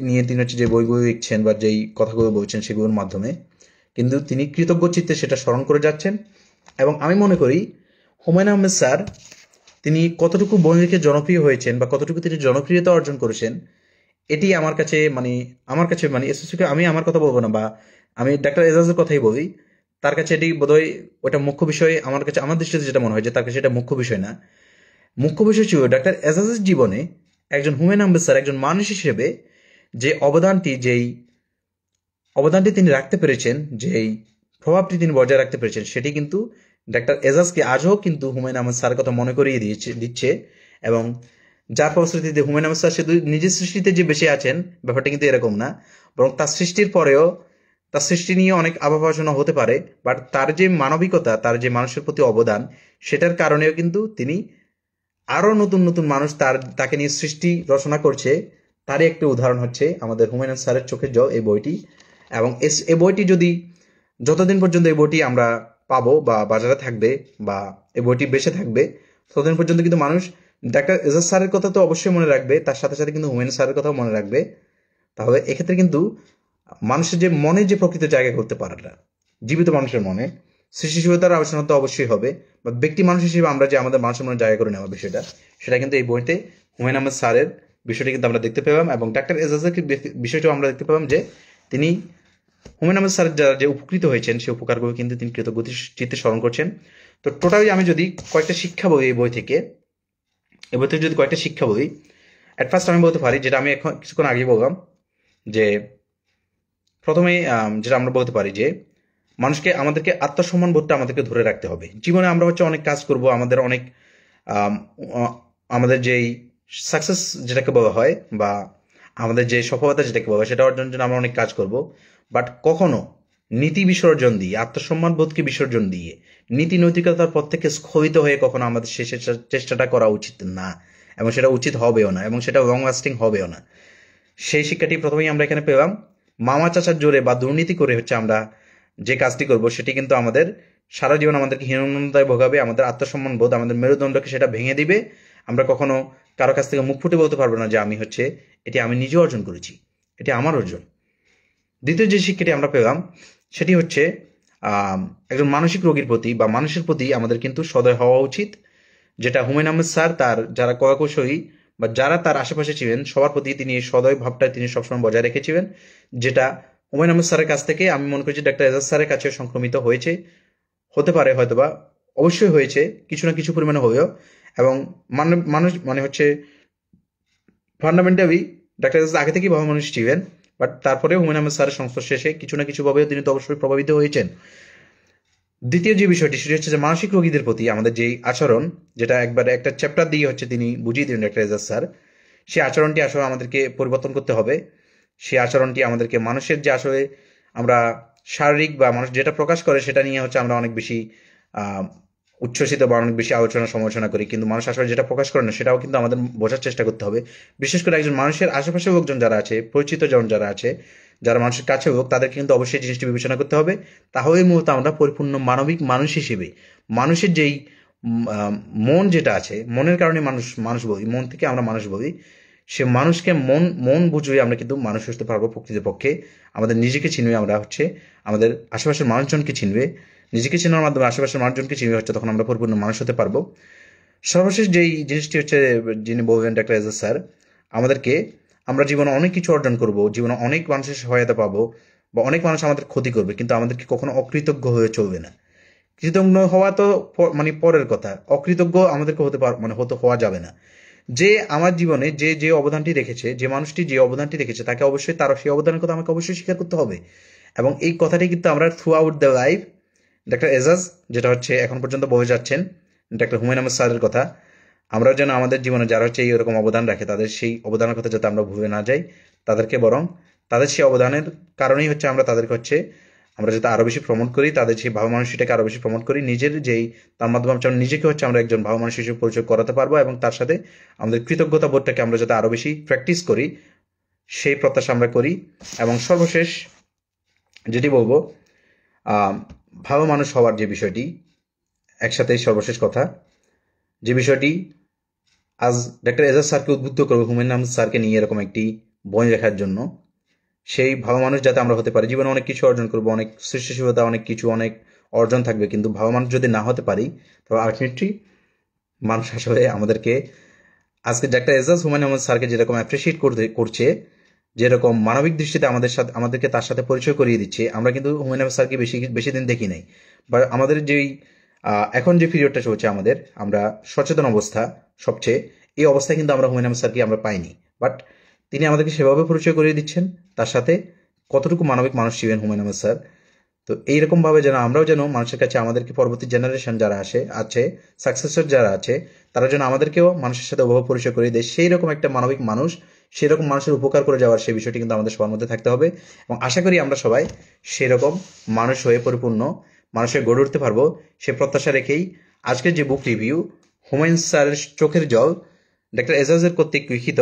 Speaker 1: নিয়ে তিনি হচ্ছে যে বইগুলো লিখছেন বা যেই কথাগুলো বলছেন সেগুলোর মাধ্যমে কিন্তু তিনি কৃতজ্ঞ চিত্তে সেটা স্মরণ করে যাচ্ছেন। এবং আমি মনে করি হুমায়ুন আহমেদ স্যার তিনি কতটুকু বই লিখে জনপ্রিয় হয়েছেন বা কতটুকু তিনি জনপ্রিয়তা অর্জন করেছেন, এটি আমার কাছে মানে স্পেসিফিক আমি আমার কথা বলবো না, বা আমি ডাক্তার এজাজের কথাই বলি, তার কাছে এটি বোধহয় ওটা মুখ্য বিষয়। আমার কাছে, আমার দৃষ্টিতে যেটা মনে হয় যে তার কাছে এটা মুখ্য বিষয় না। মুখ্য বিষয় ছিল ডাক্তার এজাজের জীবনে একজন হুমায়ুন আহমেদ স্যার একজন মানুষ হিসেবে যে অবদানটি তিনি রাখতে পেরেছেন, যেই প্রভাবটি তিনি বজায় রাখতে পেরেছেন, সেটি কিন্তু ডাক্তার এজাজকে আজও কিন্তু হুমায়ুন আহমেদ স্যারের কথা মনে করিয়ে দিচ্ছে। এবং যার ফলশ্রুতিতে হুমায়ুন আহমেদ স্যার শুধু নিজের সৃষ্টিতে যে বেঁচে আছেন ব্যাপারটা কিন্তু এরকম না, বরং তার সৃষ্টির পরেও তার সৃষ্টি নিয়ে অনেক আভাবাসনা হতে পারে, বাট তার যে মানবিকতা, তার যে মানুষের প্রতি অবদান, সেটার কারণেও কিন্তু তিনি আরো নতুন নতুন মানুষ তাকে নিয়ে সৃষ্টি রচনা করছে। তারই একটি উদাহরণ হচ্ছে আমাদের হুমায়ুন স্যারের চোখের জল এই বইটি। এবং এই বইটি যদি যতদিন পর্যন্ত এই বইটি আমরা পাবো বা বাজারে থাকবে বা এই বইটি বেঁচে থাকবে, ততদিন পর্যন্ত কিন্তু মানুষ ডাক্তার এজাজ স্যারের কথা তো অবশ্যই মনে রাখবে, তার সাথে সাথে কিন্তু হুমায়ুন স্যারের কথাও মনে রাখবে। তাহলে এক্ষেত্রে কিন্তু মানুষের যে মনে যে প্রকৃত জায়গা করতে পারাটা, জীবিত মানুষের মনে সৃষ্টিশীলতার আলোচনা তো অবশ্যই হবে, বা ব্যক্তি মানুষ হিসেবে আমরা যে আমাদের মানুষের মনে জায়গা করে নেওয়া বিষয়টা, সেটা কিন্তু এই বইতে হুমায়ুন আহমেদ স্যারের বিষয়টি কিন্তু আমরা দেখতে পেলাম। এবং ডাক্তার এজাজের বিষয়টাও আমরা দেখতে পেলাম যে তিনি হুমায়ুন আহমেদ স্যার যারা যে উপকৃত হয়েছেন সেই উপকারগুলো কিন্তু তিনি কৃতজ্ঞ চিত্তে স্মরণ করছেন। তো টোটালি আমি যদি কয়েকটা শিক্ষা বই এই বই থেকে যদি কয়েকটা শিক্ষা বই অ্যাট ফার্স্ট আমি বলতে পারি, যেটা আমি এখন কিছুক্ষণ আগে বললাম, যে প্রথমেই যেটা আমরা বলতে পারি যে মানুষকে আমাদেরকে আত্মসম্মান বোধটা আমাদেরকে ধরে রাখতে হবে। জীবনে আমরা হচ্ছে অনেক কাজ করব, আমাদের অনেক আমাদের যেই সাকসেস যেটাকে বলা হয়, বা আমাদের যে সফলতা যেটাকে বলা হয়, সেটা অর্জনের জন্য আমরা অনেক কাজ করব, বাট কখনো নীতি বিসর্জন দিয়ে, আত্মসম্মান বোধকে বিসর্জন দিয়ে, নীতি নৈতিকতার পথ থেকে স্খলিত হয়ে কখনো আমাদের শেষের চেষ্টাটা করা উচিত না, এবং সেটা উচিত হবেও না, এবং সেটা লং লাস্টিং হবেও না। সেই শিক্ষাটি প্রথমেই আমরা এখানে পেলাম। মামা চাচার জোরে বা দুর্নীতি করে হচ্ছে আমরা যে কাজটি করব, সেটি কিন্তু আমাদের সারা জীবন আমাদেরকে হীনমন্যতায় ভোগাবে, আমাদের আত্মসম্মান বোধ, আমাদের মেরুদণ্ডকে সেটা ভেঙে দিবে। আমরা কখনো কারো কাছ থেকে মুখ ফুটে বলতে পারবো না যে আমি হচ্ছে এটি আমি নিজে অর্জন করেছি, এটি আমার অর্জন। দ্বিতীয় যে শিক্ষাটি আমরা পেলাম সেটি হচ্ছে একজন মানসিক রোগীর প্রতি বা মানুষের প্রতি আমাদের কিন্তু সদয় হওয়া উচিত, যেটা হুমায়ুন আহমেদ স্যার তার যারা কলাকুশলী বা যারা তার আশেপাশে ছিলেন সবার প্রতি তিনি এই সদয় ভাবটা তিনি সবসময় বজায় রেখেছিলেন, যেটা হুমায়ুন আহমেদ স্যারের কাছ থেকে আমি মনে করছি ডাক্তার এজাজ স্যারের কাছে সংক্রমিত হয়েছে, হতে পারে হয়তোবা, অবশ্যই হয়েছে কিছু না কিছু পরিমাণে হয়েও। এবং মানুষ মানে হচ্ছে ফান্ডামেন্টালি ডাক্তার এজাজ আগে থেকেই ভালো মানুষ ছিলেন, বাট তারপরে হুমায়ুন আহমেদ স্যারের সংস্পর্শে এসে কিছু না কিছু ভাবেও তিনি তো অবশ্যই প্রভাবিত হয়েছেন। দ্বিতীয় যে বিষয়টি সেটি হচ্ছে যে মানসিক রোগীদের প্রতি আমাদের যেই আচরণ, যেটা একবারে একটা চ্যাপ্টার দিয়ে হচ্ছে তিনি বুঝিয়ে দিলেন ডাক্তার এজাজ স্যার, সেই আচরণটি আসলে আমাদেরকে পরিবর্তন করতে হবে। সেই আচরণটি আমাদেরকে মানুষের যে আসলে আমরা শারীরিক বা মানুষ যেটা প্রকাশ করে সেটা নিয়ে হচ্ছে আমরা অনেক বেশি উচ্ছ্বসিত বা অনেক বেশি আলোচনা সমালোচনা করি, কিন্তু মানুষ আসলে যেটা প্রকাশ করে না সেটাও কিন্তু আমাদের বোঝার চেষ্টা করতে হবে। বিশেষ করে একজন মানুষের আশেপাশে লোকজন যারা আছে, পরিচিত জন যারা আছে, যারা মানুষের কাছে হোক, তাদেরকে কিন্তু অবশ্যই জিনিসটি বিবেচনা করতে হবে। তাহলেই মূলত আমরা পরিপূর্ণ মানবিক মানুষ হিসেবে মানুষের যেই মন যেটা আছে, মনের কারণে মানুষ মানুষ বলি, মন থেকে আমরা মানুষ বলি, সে মানুষকে মন মন বুঝিয়ে আমরা কিন্তু মানুষ হতে পারবো প্রকৃতপক্ষে। আমাদের নিজেকে চিনবে, আমরা হচ্ছে আমাদের আশেপাশের মানুষজনকে চিনবে, নিজেকে চেনার মাধ্যমে আশেপাশের মানুষজনকে চিনবে, হচ্ছে তখন আমরা পরিপূর্ণ মানুষ হতে পারবো। সর্বশেষ যেই জিনিসটি হচ্ছে যিনি বলবেন ডাক্তার এজাজ স্যার, আমাদেরকে আমরা জীবনে অনেক কিছু অর্জন করব, জীবনে অনেক মানুষের সহায়তা পাবো, বা অনেক মানুষ আমাদের ক্ষতি করবে, কিন্তু আমাদেরকে কখনো অকৃতজ্ঞ হয়ে চলবে না। কৃতজ্ঞ হওয়া তো মানে পরের কথা, অকৃতজ্ঞ আমাদেরকে হতে হওয়া যাবে না। যে আমার জীবনে যে যে অবদানটি রেখেছে, যে মানুষটি যে অবদানটি রেখেছে, তাকে অবশ্যই তার সেই অবদানের কথা আমাকে অবশ্যই স্বীকার করতে হবে। এবং এই কথাটি কিন্তু আমরা through out the life doctor Ejaz যেটা হচ্ছে এখন পর্যন্ত বলে যাচ্ছেন ডাক্তার হুমায়ুন আহমেদ স্যারের কথা, আমরা যেন আমাদের জীবনে যারা হচ্ছে এইরকম অবদান রাখে তাদের সেই অবদানের কথা যাতে আমরা ভুলে না যাই, তাদেরকে বরং তাদের সেই অবদানের কারণেই হচ্ছে আমরা তাদেরকে হচ্ছে আমরা যাতে আরো বেশি প্রমোট করি, তাদের সেই ভালো মানুষটাকে আরো বেশি প্রমোট করি, নিজের যেই তার মাধ্যমে আমরা নিজেকে হচ্ছে আমরা একজন ভালো মানুষ হিসেবে পরিচয় করাতে পারবো, এবং তার সাথে আমাদের কৃতজ্ঞতা বোধটাকে আমরা যাতে আরো বেশি প্র্যাকটিস করি, সেই প্রত্যাশা আমরা করি। এবং সর্বশেষ যেটি বলবো, ভালো মানুষ হওয়ার যে বিষয়টি, একসাথে সর্বশেষ কথা, যে বিষয়টি আজ ডাক্তার এজাজ স্যারকে উদ্বুদ্ধ করবো হুমায়ুন আহমেদ স্যারকে নিয়ে এরকম একটি বই লেখার জন্য, সেই ভালো মানুষ যাতে আমরা হতে পারি, জীবনে অনেক কিছু অর্জন করবো, অনেক সৃষ্টিশীলতা, অনেক কিছু অনেক অর্জন থাকবে, কিন্তু ভালো মানুষ যদি না হতে পারি, তবে আলটিমেটলি মানুষ আসলে আমাদেরকে আজকে ডাক্তার এজাজ হুমায়ুন আহমেদ স্যারকে যেরকম অ্যাপ্রিসিয়েট করছে, যেরকম মানবিক দৃষ্টিতে আমাদেরকে তার সাথে পরিচয় করিয়ে দিচ্ছে, আমরা কিন্তু হুমায়ুন আহমেদ স্যারকে বেশি দিন দেখি নাই। বা আমাদের যেই এখন যে পিরিয়ডটা চলছে আমাদের, আমরা সচেতন অবস্থা সবচেয়ে, এই অবস্থায় কিন্তু আমরা হুমায়ুন আহমেদ স্যারকে আমরা পাইনি, বাট তিনি আমাদেরকে সেভাবে পরিচয় করিয়ে দিচ্ছেন তার সাথে কতটুকু মানবিক মানুষ ছিলেন হুমায়ুন আহমেদ স্যার। তো এইরকম ভাবে যেন আমরাও যেন মানুষের কাছে আমাদেরকে পরবর্তী জেনারেশন যারা আছে সাকসেসর যারা আছে, তারা যেন আমাদেরকেও মানুষের সাথে ওভাবে পরিচয় করিয়ে দেয়, সেই রকম একটা মানবিক মানুষ, সেই রকম মানুষের উপকার করে যাওয়ার সেই বিষয়টি কিন্তু আমাদের সবার মধ্যে থাকতে হবে। এবং আশা করি আমরা সবাই সেই রকম মানুষ হয়ে পরিপূর্ণ মানুষের গড়ে উঠতে পারবো, সে প্রত্যাশা রেখেই আজকের যে বুক রিভিউ হুমায়ুন স্যারের চোখের জল ডাক্তার এজাজের কর্তৃক লিখিত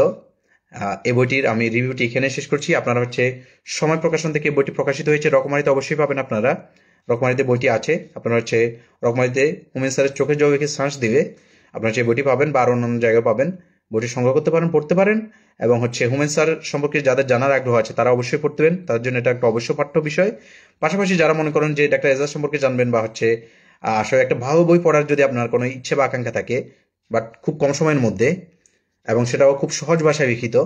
Speaker 1: এই বইটির আমি রিভিউটি এখানে শেষ করছি। আপনারা হচ্ছে সময় প্রকাশন থেকে বইটি প্রকাশিত হয়েছে, রকমারিতে অবশ্যই পাবেন আপনারা, রকমারিতে বইটি আছে, আপনারা হচ্ছে রকমারিতে হুমায়ুন স্যারের চোখের জল লিখে সার্চ দিবে, আপনারা যে বইটি পাবেন বা আরও অন্যান্য জায়গায় পাবেন, বইটি সংগ্রহ করতে পারেন, পড়তে পারেন। এবং হুমায়ুন স্যার সম্পর্কে যাদের জানার আগ্রহ আছে তারা অবশ্যই পড়তেবেন, তাদের জন্য এটা একটা অবশ্য পাঠ্য বিষয়। পাশাপাশি যারা মনে করেন যে ডাক্তার এজাজ সম্পর্কে জানবেন বা আসলে একটা ভালো বই পড়ার যদি আপনার কোনো ইচ্ছে বা আকাঙ্ক্ষা থাকে, বাট খুব কম সময়ের মধ্যে এবং সেটাও খুব সহজ ভাষায় লিখিত,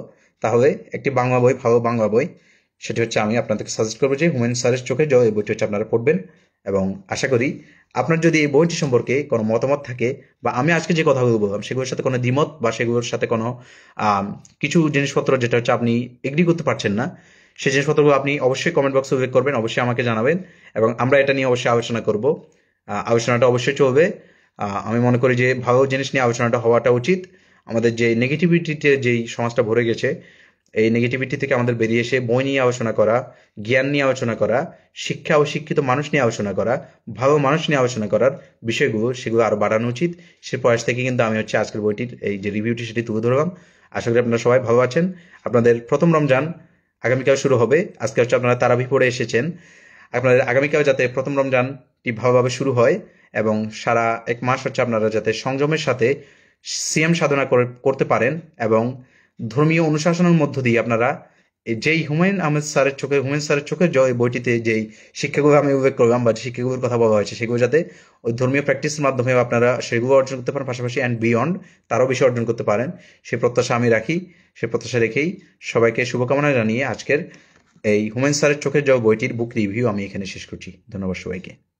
Speaker 1: তাহলে একটি বাংলা বই, ভালো বাংলা বই, সেটি আমি আপনাদেরকে সাজেস্ট করবো যে হুমায়ুন স্যারের চোখে জল, এই বইটি আপনারা পড়বেন। এবং আশা করি আপনার যদি এই বইটি সম্পর্কে কোনো মতামত থাকে বা আমি আজকে যে কথাগুলো বললাম সেগুলোর সাথে কোনো দ্বিমত বা সেগুলোর সাথে কোনো কিছু জিনিসপত্র যেটা আপনি এগ্রি করতে পারছেন না, সেই জিনিসপত্রগুলো আপনি অবশ্যই কমেন্ট বক্সে উল্লেখ করবেন, অবশ্যই আমাকে জানাবেন এবং আমরা এটা নিয়ে অবশ্যই আলোচনা করব। আলোচনাটা অবশ্যই চলবে। আমি মনে করি যে ভালো জিনিস নিয়ে আলোচনাটা হওয়াটা উচিত। আমাদের যে নেগেটিভিটিতে যেই সমাজটা ভরে গেছে, এই নেগেটিভিটি থেকে আমাদের বেরিয়ে এসে বই নিয়ে আলোচনা করা, জ্ঞান নিয়ে আলোচনা করা, শিক্ষা ও শিক্ষিত মানুষ নিয়ে আলোচনা করা, ভালো মানুষ নিয়ে আলোচনা করার বিষয়গুলো, সেগুলো আরও বাড়ানো উচিত। সে প্রয়াস থেকে কিন্তু আমি আজকের বইটির এই যে রিভিউটি সেটি তুলে ধরলাম। আশা করি আপনারা সবাই ভালো আছেন। আপনাদের প্রথম রমজান আগামীকাল শুরু হবে। আজকে আপনারা তারাবি পড়ে এসেছেন। আপনাদের আগামীকাল যাতে প্রথম রমজানটি ভালোভাবে শুরু হয় এবং সারা এক মাস আপনারা যাতে সংযমের সাথে সিয়াম সাধনা করতে পারেন এবং ধর্মীয় অনুশাসনের মধ্য দিয়ে আপনারা যেই হুমায়ুন স্যারের চোখে এই বইটিতে যেই শিক্ষাগুলো আমি উল্লেখ করলাম বা শিক্ষাগুলোর কথা বলা হয়েছে, সেগুলো যাতে ওই ধর্মীয় প্র্যাকটিসের মাধ্যমে আপনারা সেগুলো অর্জন করতে পারেন, পাশাপাশি অ্যান্ড বিয়ন্ড তারও বেশি অর্জন করতে পারেন, সেই প্রত্যাশা আমি রাখি। সেই প্রত্যাশা রেখেই সবাইকে শুভকামনা জানিয়ে আজকের এই হুমায়ুন স্যারের চোখের জল বইটির বুক রিভিউ আমি এখানে শেষ করছি। ধন্যবাদ সবাইকে।